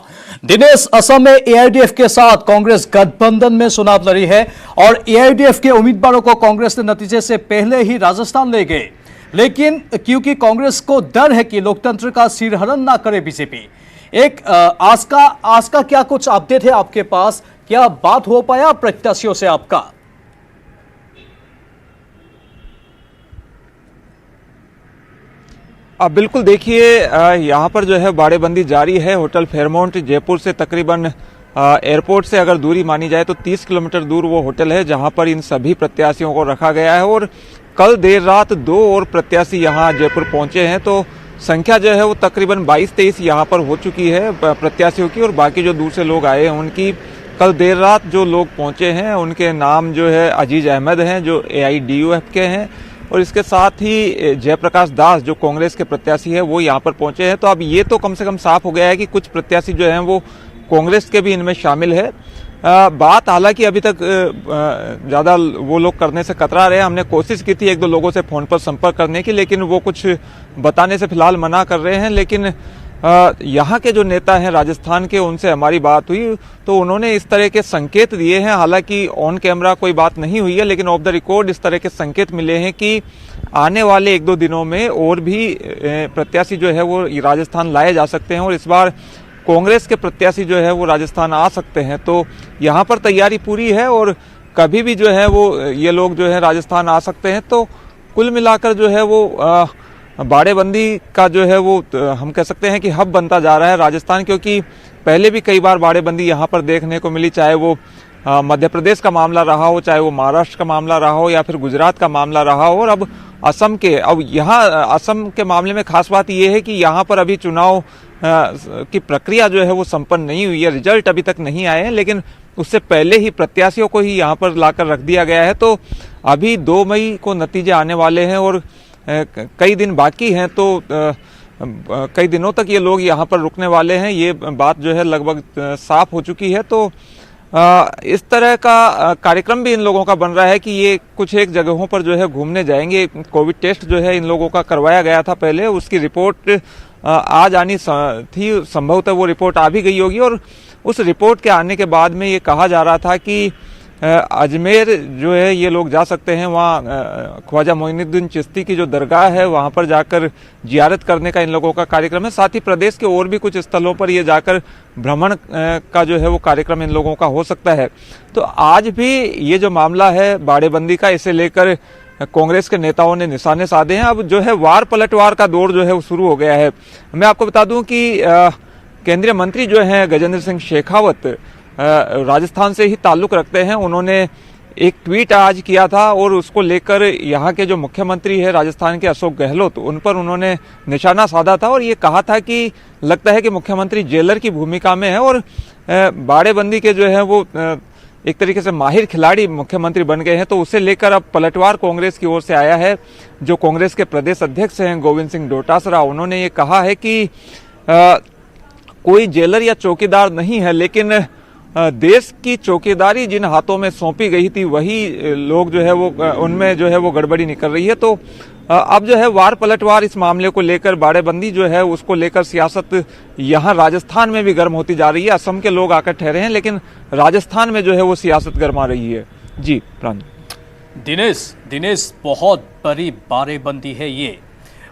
दिनेश, असम में AIDF के साथ कांग्रेस गठबंधन में चुनाव लड़ी है और AIDF के उम्मीदवारों को कांग्रेस ने नतीजे से पहले ही राजस्थान ले गए, लेकिन क्योंकि कांग्रेस को डर है कि लोकतंत्र का सिरहरण ना करे बीजेपी। आज का क्या कुछ अपडेट है आपके पास? क्या बात हो पाया प्रत्याशियों से आपका? बिल्कुल, देखिए यहाँ पर जो है बाड़ेबंदी जारी है। होटल फेयरमाउंट जयपुर से तकरीबन एयरपोर्ट से अगर दूरी मानी जाए तो 30 किलोमीटर दूर वो होटल है जहाँ पर इन सभी प्रत्याशियों को रखा गया है। और कल देर रात 2 और प्रत्याशी यहाँ जयपुर पहुंचे हैं, तो संख्या जो है वो तकरीबन 22-23 यहाँ पर हो चुकी है प्रत्याशियों की। और बाकी जो दूर से लोग आए हैं उनकी कल देर रात जो लोग पहुंचे हैं उनके नाम जो है अजीज अहमद हैं जो AIDUF के हैं, और इसके साथ ही जयप्रकाश दास जो कांग्रेस के प्रत्याशी है वो यहाँ पर पहुंचे हैं। तो अब ये तो कम से कम साफ हो गया है कि कुछ प्रत्याशी जो हैं वो कांग्रेस के भी इनमें शामिल है। बात हालांकि अभी तक ज़्यादा वो लोग करने से कतरा रहे हैं। हमने कोशिश की थी 1-2 लोगों से फ़ोन पर संपर्क करने की, लेकिन वो कुछ बताने से फिलहाल मना कर रहे हैं। लेकिन यहाँ के जो नेता हैं राजस्थान के, उनसे हमारी बात हुई तो उन्होंने इस तरह के संकेत दिए हैं। हालांकि ऑन कैमरा कोई बात नहीं हुई है, लेकिन ऑफ द रिकॉर्ड इस तरह के संकेत मिले हैं कि आने वाले 1-2 दिनों में और भी प्रत्याशी जो है वो राजस्थान लाए जा सकते हैं और इस बार कांग्रेस के प्रत्याशी जो है वो राजस्थान आ सकते हैं। तो यहाँ पर तैयारी पूरी है और कभी भी जो है वो ये लोग जो है राजस्थान आ सकते हैं। तो कुल मिलाकर जो है वो बाड़ेबंदी का जो है वो हम कह सकते हैं कि हब बनता जा रहा है राजस्थान, क्योंकि पहले भी कई बार बाड़ेबंदी यहाँ पर देखने को मिली, चाहे वो मध्य प्रदेश का मामला रहा हो, चाहे वो महाराष्ट्र का मामला रहा हो या फिर गुजरात का मामला रहा हो, और अब असम के, अब यहाँ असम के मामले में खास बात ये है कि यहाँ पर अभी चुनाव की प्रक्रिया जो है वो संपन्न नहीं हुई है, रिजल्ट अभी तक नहीं आए हैं, लेकिन उससे पहले ही प्रत्याशियों को ही यहाँ पर लाकर रख दिया गया है। तो अभी 2 मई को नतीजे आने वाले हैं और कई दिन बाकी हैं, तो कई दिनों तक ये लोग यहाँ पर रुकने वाले हैं, ये बात जो है लगभग साफ हो चुकी है। तो इस तरह का कार्यक्रम भी इन लोगों का बन रहा है कि ये कुछ एक जगहों पर जो है घूमने जाएंगे। कोविड टेस्ट जो है इन लोगों का करवाया गया था पहले, उसकी रिपोर्ट आज आनी थी, संभवतः वो रिपोर्ट आ भी गई होगी, और उस रिपोर्ट के आने के बाद में ये कहा जा रहा था कि अजमेर जो है ये लोग जा सकते हैं, वहाँ ख्वाजा मोइनुद्दीन चिश्ती की जो दरगाह है वहाँ पर जाकर जियारत करने का इन लोगों का कार्यक्रम है। साथ ही प्रदेश के और भी कुछ स्थलों पर ये जाकर भ्रमण का जो है वो कार्यक्रम इन लोगों का हो सकता है। तो आज भी ये जो मामला है बाड़ेबंदी का, इसे लेकर कांग्रेस के नेताओं ने निशाने साधे हैं। अब जो है वार पलटवार का दौर जो है वो शुरू हो गया है। मैं आपको बता दूं कि केंद्रीय मंत्री जो हैं गजेंद्र सिंह शेखावत राजस्थान से ही ताल्लुक रखते हैं। उन्होंने एक ट्वीट आज किया था और उसको लेकर यहाँ के जो मुख्यमंत्री है राजस्थान के अशोक गहलोत, उन पर उन्होंने निशाना साधा था और ये कहा था कि लगता है कि मुख्यमंत्री जेलर की भूमिका में है और बाड़ेबंदी के जो है वो एक तरीके से माहिर खिलाड़ी मुख्यमंत्री बन गए हैं। तो उसे लेकर अब पलटवार कांग्रेस की ओर से आया है। जो कांग्रेस के प्रदेश अध्यक्ष हैं गोविंद सिंह डोटासरा, उन्होंने ये कहा है कि कोई जेलर या चौकीदार नहीं है, लेकिन देश की चौकीदारी जिन हाथों में सौंपी गई थी वही लोग जो है वो उनमें जो है वो गड़बड़ी निकल रही है। तो अब जो है वार पलटवार इस मामले को लेकर, बाड़ेबंदी जो है उसको लेकर सियासत यहाँ राजस्थान में भी गर्म होती जा रही है। असम के लोग आकर ठहरे हैं, लेकिन राजस्थान में जो है वो सियासत गर्मा रही है। जी प्रांजल। दिनेश बहुत बड़ी बाड़ेबंदी है ये,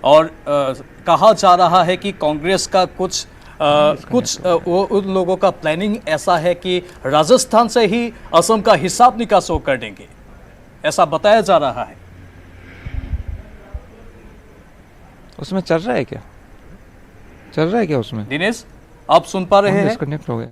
और कहा जा रहा है कि कांग्रेस का कुछ उन लोगों का प्लानिंग ऐसा है कि राजस्थान से ही असम का हिसाब निकास कर देंगे, ऐसा बताया जा रहा है। उसमें चल रहा है क्या? चल रहा है क्या उसमें? दिनेश आप सुन पा रहे हैं? डिस्कनेक्ट हो गया।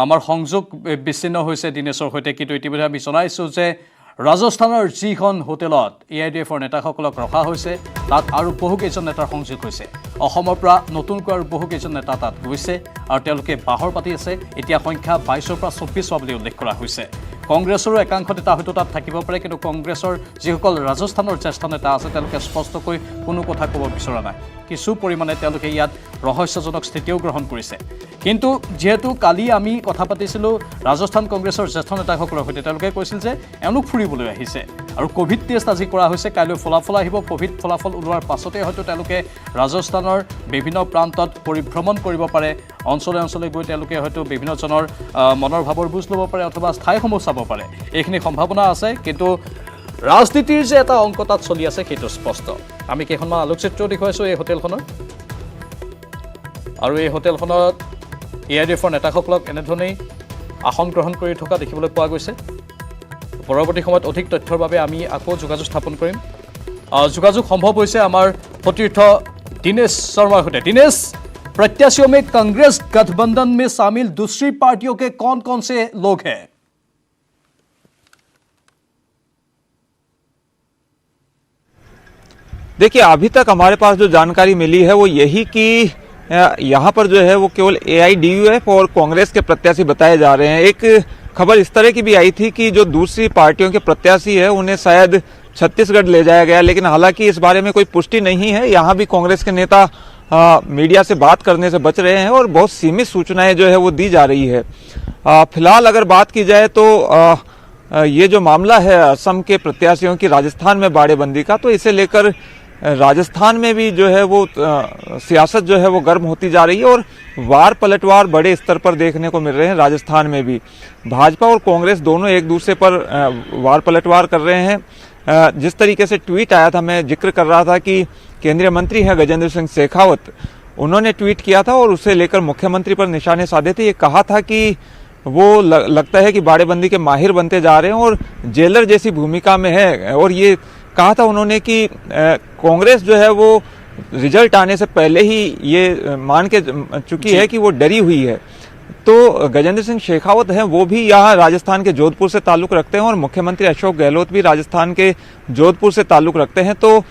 आमार संयोग विच्छिन्न होइसे दिनेशर सहित, किन्तु इतिमध्ये आमि जनाइছো जे राजस्थाনৰ যিখন হোটেলত AIDFৰ নেতাসকলক ৰখা হৈছে তাত আৰু বহু কেইজন নেতাৰ সংযোগ হৈছে। অসমৰ পৰা নতুনকৈ আৰু বহু কেইজন নেতা তাত গৈছে আৰু তেওঁলোকে বাহৰ পাতি আছে। এতিয়া সংখ্যা 22ৰ পৰা 24 হোৱা বুলি উল্লেখ কৰা হৈছে। কংগ্ৰেছৰো একাংশ নেতা হয়তো তাত থাকিব পাৰে, কিন্তু কংগ্ৰেছৰ যিসকল ৰাজস্থানৰ জ্যেষ্ঠ নেতা আছে তেওঁলোকে স্পষ্টকৈ কোনো কথা ক'ব বিচৰা নাই। কিছু পৰিমাণে তেওঁলোকে ইয়াত ৰহস্যজনক স্থিতিও গ্ৰহণ কৰিছে। কিন্তু যেহেতু কালি আমি কথা পাতিছিলোঁ ৰাজস্থান কংগ্ৰেছৰ জ্যেষ্ঠ নেতাসকলৰ সৈতে, তেওঁলোকে কৈছিল যে এওঁলোক ফুৰিবলৈ আহিছে আৰু কোভিড টেষ্ট আজি কৰা হৈছে, কাইলৈ ফলাফল আহিব। কোভিড ফলাফল ওলোৱাৰ পাছতে হয়তো তেওঁলোকে ৰাজস্থানৰ বিভিন্ন প্ৰান্তত পৰিভ্ৰমণ কৰিব পাৰে, অঞ্চলে অঞ্চলে গৈ তেওঁলোকে হয়তো বিভিন্নজনৰ মনৰ ভাৱৰ বুজ ল'ব পাৰে অথবা ঠাইসমূহ চাব পাৰে, এইখিনি সম্ভাৱনা আছে। কিন্তু ৰাজনীতিৰ যে এটা অংক তাত চলি আছে সেইটো স্পষ্ট। আমি কেইখনমান আলোকচিত্ৰ দেখুৱাইছোঁ এই হোটেলখনৰ, আৰু এই হোটেলখনত AIDFৰ নেতাসকলক এনেধৰণেই আসন গ্ৰহণ কৰি থকা দেখিবলৈ পোৱা গৈছে। পৰৱৰ্তী সময়ত অধিক তথ্যৰ বাবে আমি আকৌ যোগাযোগ স্থাপন কৰিম। যোগাযোগ সম্ভৱ হৈছে আমাৰ সতীৰ্থ दिनेश शर्मा होते। दिनेश, प्रत्याशियों में कांग्रेस गठबंधन में शामिल दूसरी पार्टियों के कौन कौन से लोग हैं? देखिए, अभी तक हमारे पास जो जानकारी मिली है वो यही कि यहाँ पर जो है वो केवल AIDUF और कांग्रेस के प्रत्याशी बताए जा रहे हैं। एक खबर इस तरह की भी आई थी कि जो दूसरी पार्टियों के प्रत्याशी है उन्हें शायद छत्तीसगढ़ ले जाया गया, लेकिन हालांकि इस बारे में कोई पुष्टि नहीं है। यहाँ भी कांग्रेस के नेता मीडिया से बात करने से बच रहे हैं और बहुत सीमित सूचनाएं जो है वो दी जा रही है। फिलहाल अगर बात की जाए तो ये जो मामला है असम के प्रत्याशियों की राजस्थान में बाड़ेबंदी का, तो इसे लेकर राजस्थान में भी जो है वो सियासत जो है वो गर्म होती जा रही है और वार पलटवार बड़े स्तर पर देखने को मिल रहे हैं। राजस्थान में भी भाजपा और कांग्रेस दोनों एक दूसरे पर वार पलटवार कर रहे हैं। जिस तरीके से ट्वीट आया था, मैं जिक्र कर रहा था कि केंद्रीय मंत्री हैं गजेंद्र सिंह शेखावत, उन्होंने ट्वीट किया था और उसे लेकर मुख्यमंत्री पर निशाने साधे थे। ये कहा था कि वो लगता है कि बाड़ेबंदी के माहिर बनते जा रहे हैं और जेलर जैसी भूमिका में है। और ये कहा था उन्होंने कि कांग्रेस जो है वो रिजल्ट आने से पहले ही ये मान के चुकी है कि वो डरी हुई है। तो गजेंद्र सिंह शेखावत हैं, वो भी यहाँ राजस्थान के जोधपुर से ताल्लुक रखते हैं और मुख्यमंत्री अशोक गहलोत भी राजस्थान के जोधपुर से ताल्लुक रखते हैं। तो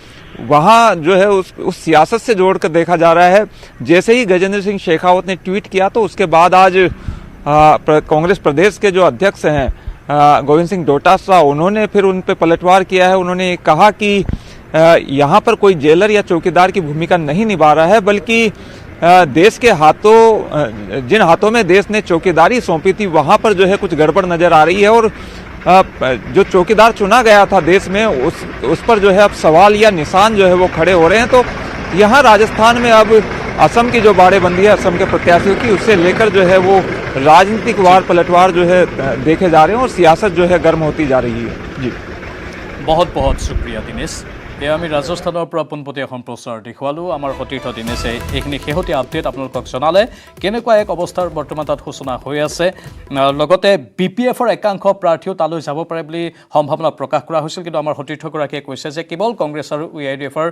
वहाँ जो है उस सियासत से जोड़कर देखा जा रहा है। जैसे ही गजेंद्र सिंह शेखावत ने ट्वीट किया तो उसके बाद आज कांग्रेस प्रदेश के जो अध्यक्ष हैं गोविंद सिंह डोटासरा, उन्होंने फिर उन पर पलटवार किया है। उन्होंने कहा कि यहाँ पर कोई जेलर या चौकीदार की भूमिका नहीं निभा रहा है, बल्कि देश के हाथों, जिन हाथों में देश ने चौकीदारी सौंपी थी, वहाँ पर जो है कुछ गड़बड़ नजर आ रही है और जो चौकीदार चुना गया था देश में उस पर जो है अब सवाल या निशान जो है वो खड़े हो रहे हैं। तो यहाँ राजस्थान में अब असम की जो बाड़ेबंदी है असम के प्रत्याशियों की, उससे लेकर जो है वो राजनीतिक वार पलटवार जो है देखे जा रहे हैं और सियासत जो है गर्म होती जा रही है। जी बहुत बहुत शुक्रिया दिनेश। এয়া আমি ৰাজস্থানৰ পৰা পোনপটীয়া সম্প্ৰচাৰ দেখুৱালোঁ। আমাৰ সতীৰ্থ দিনেশে এইখিনি শেহতীয়া আপডেট আপোনালোকক জনালে কেনেকুৱা এক অৱস্থাৰ বৰ্তমান তাত সূচনা হৈ আছে। লগতে BPFৰ একাংশ প্ৰাৰ্থীও তালৈ যাব পাৰে বুলি সম্ভাৱনা প্ৰকাশ কৰা হৈছিল, কিন্তু আমাৰ সতীৰ্থগৰাকীয়ে কৈছে যে কেৱল কংগ্ৰেছ আৰু UIDFৰ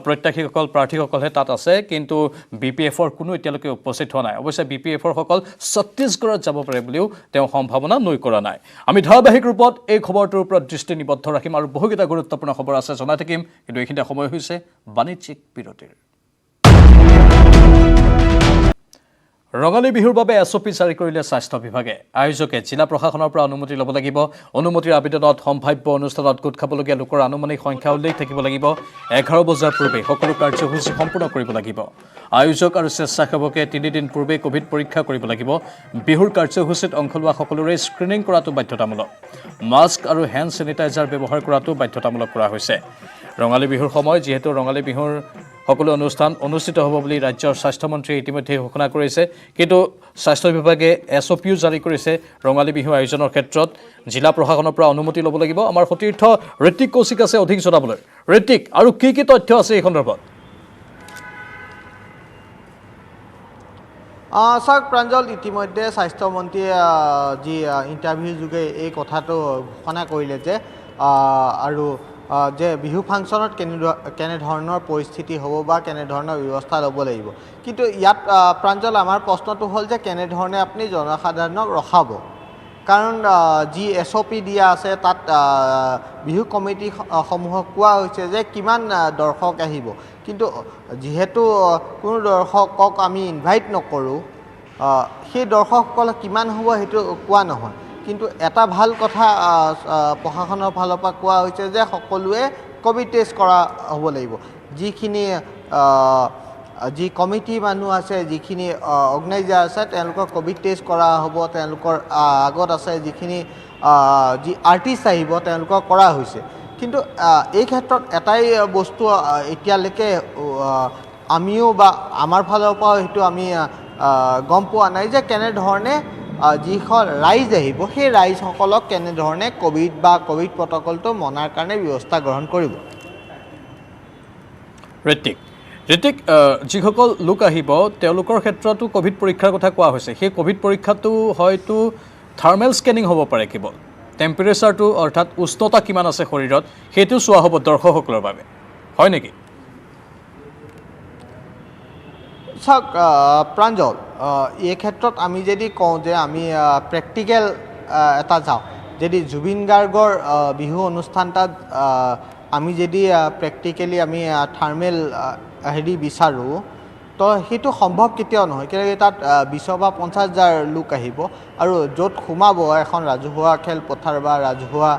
প্ৰত্যাশীসকল প্ৰাৰ্থীসকলহে তাত আছে, কিন্তু BPFৰ কোনো এতিয়ালৈকে উপস্থিত হোৱা নাই। অৱশ্যে BPFৰ সকল ছত্তীশগড়ত যাব পাৰে বুলিও তেওঁ সম্ভাৱনা নৈ কৰা নাই। আমি ধাৰাবাহিক ৰূপত এই খবৰটোৰ ওপৰত দৃষ্টি নিবদ্ধ ৰাখিম আৰু বহুকেইটা গুৰুত্বপূৰ্ণ খবৰ আছে জনাই থাকিম, কিন্তু এইখিনিতে সময় হৈছে বাণিজ্যিক বিৰতিৰ। ৰঙালী বিহুৰ বাবে SOP জাৰি কৰিলে স্বাস্থ্য বিভাগে। আয়োজকে জিলা প্ৰশাসনৰ পৰা অনুমতি ল'ব লাগিব। অনুমতিৰ আবেদনত সম্ভাৱ্য অনুষ্ঠানত গোট খাবলগীয়া লোকৰ আনুমানিক সংখ্যা উল্লেখ থাকিব লাগিব। 11 বজাৰ পূৰ্বে সকলো কাৰ্যসূচী সম্পূৰ্ণ কৰিব লাগিব। আয়োজক আৰু স্বেচ্ছাসেৱকে 3 দিন পূৰ্বে কোভিড পৰীক্ষা কৰিব লাগিব। বিহুৰ কাৰ্যসূচীত অংশ লোৱা সকলোৰে স্ক্ৰিনিং কৰাটো বাধ্যতামূলক। মাস্ক আৰু হেণ্ড ছেনিটাইজাৰ ব্যৱহাৰ কৰাটো বাধ্যতামূলক কৰা হৈছে। ৰঙালী বিহুৰ সময় যিহেতু ৰঙালী বিহুৰ সকলো অনুষ্ঠান অনুষ্ঠিত হ'ব বুলি ৰাজ্যৰ স্বাস্থ্যমন্ত্ৰীয়ে ইতিমধ্যে ঘোষণা কৰিছে, কিন্তু স্বাস্থ্য বিভাগে SOPও জাৰি কৰিছে। ৰঙালী বিহু আয়োজনৰ ক্ষেত্ৰত জিলা প্ৰশাসনৰ পৰা অনুমতি ল'ব লাগিব। আমাৰ সতীৰ্থ ঋত্বিক কৌশিক আছে অধিক জনাবলৈ। ঋত্বিক, আৰু কি কি তথ্য আছে এই সন্দৰ্ভত? চাওক প্ৰাঞ্জল, ইতিমধ্যে স্বাস্থ্যমন্ত্ৰীয়ে যি ইণ্টাৰভিউ যোগে এই কথাটো ঘোষণা কৰিলে যে আৰু যে বিহু ফাংচনত কেনেধৰণৰ পৰিস্থিতি হ'ব বা কেনেধৰণৰ ব্যৱস্থা ল'ব লাগিব। কিন্তু ইয়াত প্ৰাঞ্জল আমাৰ প্ৰশ্নটো হ'ল যে কেনেধৰণে আপুনি জনসাধাৰণক ৰখাব, কাৰণ যি SOP দিয়া আছে তাত বিহু কমিটিসমূহক কোৱা হৈছে যে কিমান দৰ্শক আহিব, কিন্তু যিহেতু কোনো দৰ্শকক আমি ইনভাইট নকৰোঁ, সেই দৰ্শকসকল কিমান হ'ব সেইটো কোৱা নহয়। কিন্তু এটা ভাল কথা প্ৰশাসনৰ ফালৰ পৰা কোৱা হৈছে যে সকলোৱে কোভিড টেষ্ট কৰা হ'ব লাগিব। যিখিনি যি কমিটি মানুহ আছে, যিখিনি অৰ্গেনাইজাৰ আছে, তেওঁলোকৰ কোভিড টেষ্ট কৰা হ'ব। তেওঁলোকৰ আগত আছে যিখিনি যি আৰ্টিষ্ট আহিব তেওঁলোকৰ কৰা হৈছে। কিন্তু এই ক্ষেত্ৰত এটাই বস্তু এতিয়ালৈকে আমিও বা আমাৰ ফালৰ পৰা সেইটো আমি গম পোৱা নাই যে কেনেধৰণে যিখন ৰাইজ আহিব সেই ৰাইজসকলক কেনেধৰণে কোভিড বা কোভিড প্ৰট'কলটো মনাৰ কাৰণে ব্যৱস্থা গ্ৰহণ কৰিব। ঋত্বিক, যিসকল লোক আহিব তেওঁলোকৰ ক্ষেত্ৰতো কোভিড পৰীক্ষাৰ কথা কোৱা হৈছে। সেই কোভিড পৰীক্ষাটো হয়তো থাৰ্মেল স্কেনিং হ'ব পাৰে, কেৱল টেম্পাৰেচাৰটো অৰ্থাৎ উষ্ণতা কিমান আছে শৰীৰত সেইটো চোৱা হ'ব দৰ্শকসকলৰ বাবে, হয় নেকি? চাওক প্ৰাঞ্জল, এই ক্ষেত্ৰত আমি যদি কওঁ যে আমি প্ৰেক্টিকেল এটা যাওঁ, যদি জুবিন গাৰ্গৰ বিহু অনুষ্ঠানটাত আমি যদি প্ৰেক্টিকেলি আমি থাৰ্মেল বিচাৰোঁ, তো সেইটো সম্ভৱ কেতিয়াও নহয়। কিয়নো তাত 20 বা 50,000 লোক আহিব আৰু য'ত সোমাব এখন ৰাজহুৱা খেলপথাৰ বা ৰাজহুৱা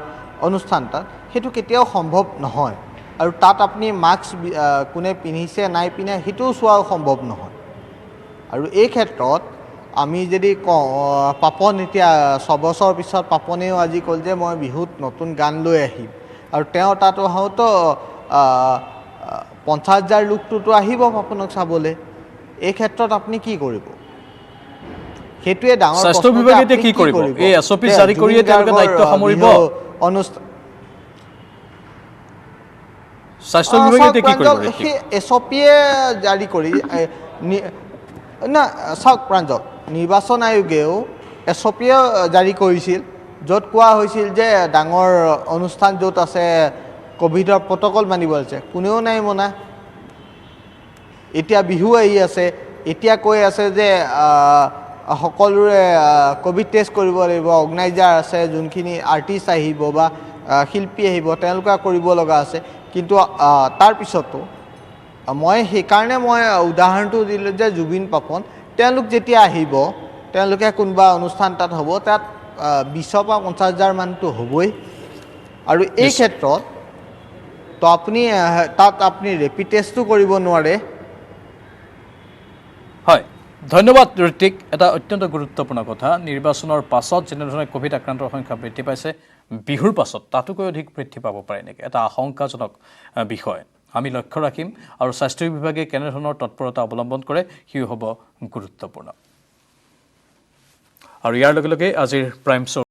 অনুষ্ঠান তাত, সেইটো কেতিয়াও সম্ভৱ নহয়। আৰু তাত আপুনি মাস্ক কোনে পিন্ধিছে নাই পিন্ধে সেইটোও চোৱাও সম্ভৱ নহয়। আৰু এই ক্ষেত্ৰত আমি যদি কওঁ, পাপন এতিয়া 6 বছৰ পিছত পাপনেও আজি ক'ল যে মই বিহুত নতুন গান লৈ আহিম, আৰু তেওঁ তাত হয়তো 50,000 লোকটোতো আহিব পাপনক চাবলৈ। এই ক্ষেত্ৰত আপুনি কি কৰিব? সেইটোৱে ডাঙৰ প্ৰশ্ন। স্বাস্থ্য বিভাগে কি কৰিব? এই SOP জাৰি কৰিয়ে তেওঁলোকে দায়িত্ব সামৰিব। স্বাস্থ্য বিভাগে কি কৰিব? সেই SOPয়ে জাৰি কৰি না, চাওক প্ৰাঞ্জল, নিৰ্বাচন আয়োগেও SOPয়ে জাৰি কৰিছিল, য'ত কোৱা হৈছিল যে ডাঙৰ অনুষ্ঠান য'ত আছে কোভিডৰ প্ৰট'কল মানিব আছে, কোনেও নাই মনা। এতিয়া বিহু আহি আছে, এতিয়া কৈ আছে যে সকলোৰে ক'ভিড টেষ্ট কৰিব লাগিব অৰ্গেনাইজাৰ আছে যোনখিনি আৰ্টিষ্ট আহিব বা শিল্পী আহিব তেওঁলোকে কৰিব লগা আছে কিন্তু তাৰ পিছতো মই সেইকাৰণে মই উদাহৰণটো দিলোঁ যে জুবিন পাপন তেওঁলোক যেতিয়া আহিব তেওঁলোকে কোনোবা অনুষ্ঠান তাত হ'ব তাত 20 পৰা 50,000 মানটো হ'বই আৰু এই ক্ষেত্ৰত তো আপুনি তাত আপুনি ৰেপিড টেষ্টো কৰিব নোৱাৰে হয় ধন্যবাদ ঋতিক এটা অত্যন্ত গুৰুত্বপূৰ্ণ কথা নিৰ্বাচনৰ পাছত যেনেধৰণে কোভিড আক্ৰান্তৰ সংখ্যা বৃদ্ধি পাইছে বিহুৰ পাছত তাতোকৈ অধিক বৃদ্ধি পাব পাৰে নেকি এটা আশংকাজনক বিষয় আমি লক্ষ্য ৰাখিম আৰু স্বাস্থ্য বিভাগে কেনেধৰণৰ তৎপৰতা অৱলম্বন কৰে সিও হ'ব গুৰুত্বপূৰ্ণ আৰু ইয়াৰ লগে লগে আজিৰ প্ৰাইম